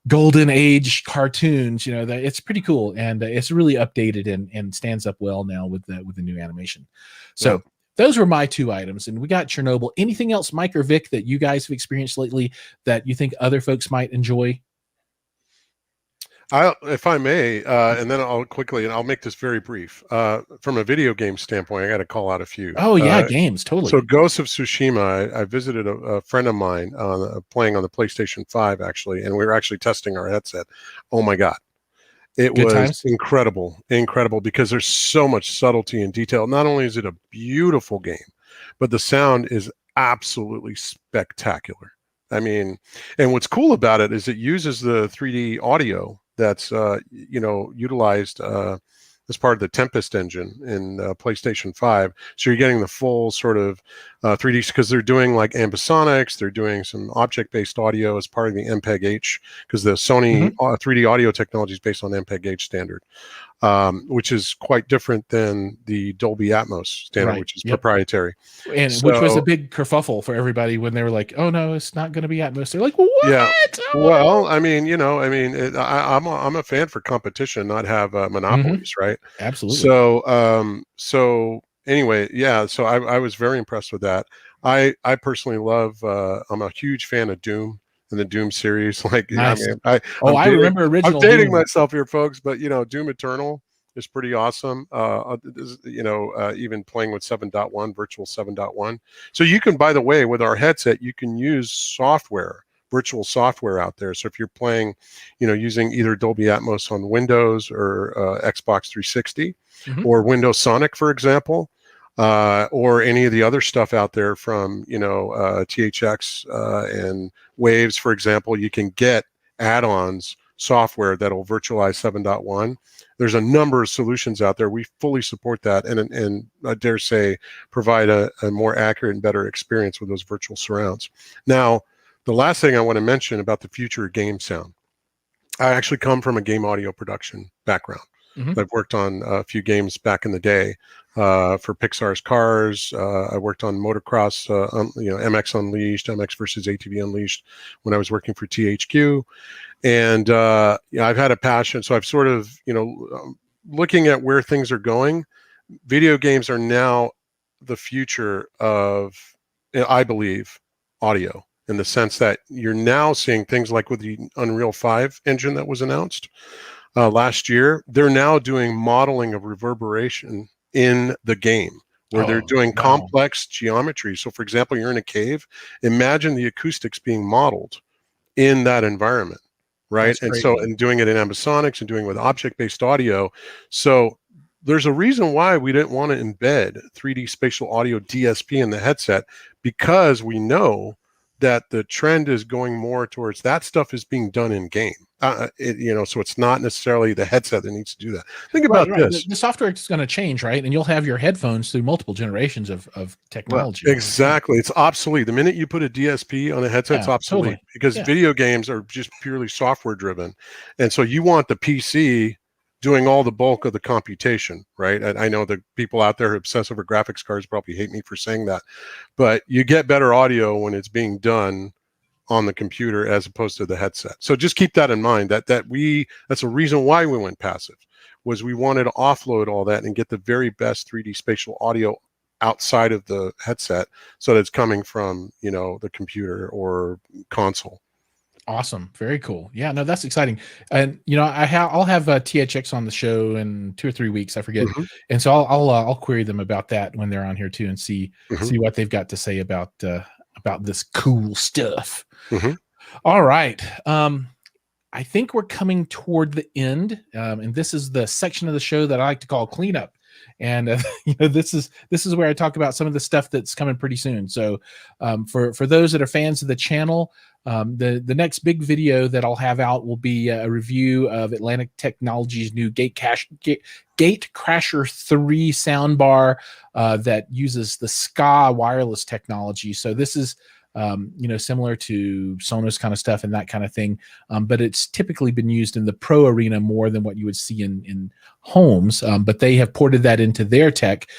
golden age cartoons. That it's pretty cool, and it's really updated and stands up well now with the new animation. So those were my 2 items, and we got Chernobyl. Anything else, Mike or Vic, that you guys have experienced lately that you think other folks might enjoy? If I may, and then I'll make this very brief. From a video game standpoint, I got to call out a few. Oh yeah, games, totally. So Ghost of Tsushima, I visited a friend of mine playing on the PlayStation 5, actually, and we were actually testing our headset. Oh my God. It Good was times. incredible, because there's so much subtlety and detail. Not only is it a beautiful game, but the sound is absolutely spectacular. I mean, and what's cool about it is it uses the 3D audio that's utilized as part of the Tempest engine in PlayStation 5. So you're getting the full sort of 3D, because they're doing like ambisonics, they're doing some object-based audio as part of the MPEG-H, because the Sony 3D audio technology is based on MPEG-H standard, which is quite different than the Dolby Atmos standard, which is proprietary. And which was a big kerfuffle for everybody when they were like, "Oh no, it's not going to be Atmos." They're like, "What?" Yeah. Well, I mean, I'm a fan for competition, not have monopolies, right? Absolutely. So anyway, yeah. So I was very impressed with that. I personally love. I'm a huge fan of Doom and the Doom series. Like, nice. I remember original. I'm dating Doom. myself here, folks, but Doom Eternal is pretty awesome. Even playing with 7.1, virtual 7.1. So you can, by the way, with our headset, you can use software, virtual software out there. So if you're playing, using either Dolby Atmos on Windows or Xbox 360 or Windows Sonic, for example, or any of the other stuff out there from, THX and Waves, for example, you can get add-ons software that'll virtualize 7.1. There's a number of solutions out there. We fully support that, and I dare say provide a more accurate and better experience with those virtual surrounds. Now, the last thing I want to mention about the future of game sound, I actually come from a game audio production background. I've worked on a few games back in the day for Pixar's Cars. I worked on motocross, MX Unleashed, MX versus ATV Unleashed when I was working for THQ. And I've had a passion. So I've sort of, looking at where things are going, video games are now the future of, I believe, audio, in the sense that you're now seeing things like with the Unreal 5 engine that was announced last year. They're now doing modeling of reverberation in the game, where they're doing complex geometry. So, for example, you're in a cave. Imagine the acoustics being modeled in that environment, right? And so, and doing it in ambisonics and doing it with object-based audio. So there's a reason why we didn't want to embed 3D spatial audio DSP in the headset, because we know that the trend is going more towards that stuff is being done in game. So it's not necessarily the headset that needs to do that. Think about this. The software is going to change, right? And you'll have your headphones through multiple generations of technology. Well, exactly. It's obsolete. The minute you put a DSP on a headset, it's obsolete, because video games are just purely software driven. And so you want the PC doing all the bulk of the computation, right? I know the people out there who obsess over graphics cards probably hate me for saying that, but you get better audio when it's being done on the computer as opposed to the headset. So just keep that in mind. That's a reason why we went passive, was we wanted to offload all that and get the very best 3D spatial audio outside of the headset, so that it's coming from, you know, the computer or console. Awesome. Very cool. Yeah, no, that's exciting. And you know, I'll have THX on the show in 2 or 3 weeks, I forget. Mhm. And so I'll query them about that when they're on here too, and see what they've got to say about this cool stuff. Mhm. All right. I think we're coming toward the end, and this is the section of the show that I like to call cleanup. And you know, this is where I talk about some of the stuff that's coming pretty soon. So for those that are fans of the channel, the next big video that I'll have out will be a review of Atlantic Technology's new Gate Crasher 3 soundbar that uses the ska wireless technology. So this is you know, similar to Sonos kind of stuff and that kind of thing, but it's typically been used in the pro arena more than what you would see in homes, but they have ported that into their tech.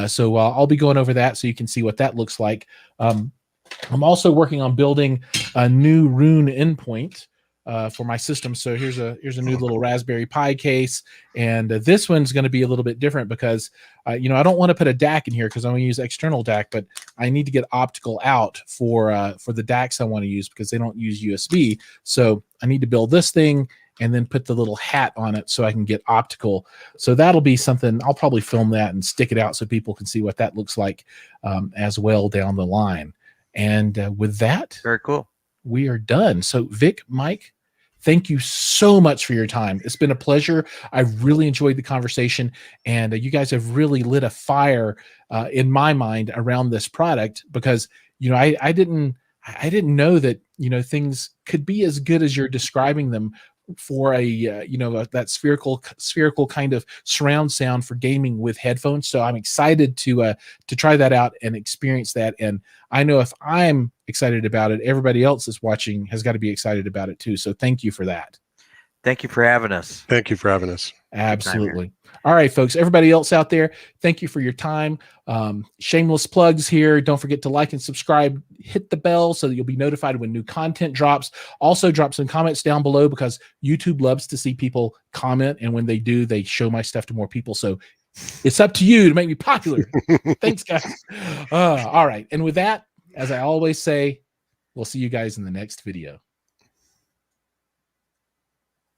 So I'll be going over that so you can see what that looks like. I'm also working on building a new Rune endpoint for my system. So here's a new little Raspberry Pi case, and this one's going to be a little bit different because you know, I don't want to put a DAC in here because I'm going to use external DAC, but I need to get optical out for the DACs I want to use because they don't use USB. So I need to build this thing and then put the little hat on it so I can get optical. So that'll be something, I'll probably film that and stick it out so people can see what that looks like as well down the line. And with that, Very cool. we are done. So Vic, Mike, thank you so much for your time. It's been a pleasure. I really enjoyed the conversation, and you guys have really lit a fire in my mind around this product, because you know, I didn't know that, you know, things could be as good as you're describing them for a you know, that spherical kind of surround sound for gaming with headphones. So I'm excited to try that out and experience that. And I know if I'm excited about it, everybody else that's watching has got to be excited about it too. So thank you for that. Thank you for having us. Thank you for having us. Absolutely. All right, folks, everybody else out there, thank you for your time. Shameless plugs here. Don't forget to like and subscribe, hit the bell so that you'll be notified when new content drops. Also drop some comments down below, because YouTube loves to see people comment, and when they do, they show my stuff to more people. So it's up to you to make me popular. Thanks, guys. All right. And with that, as I always say, we'll see you guys in the next video.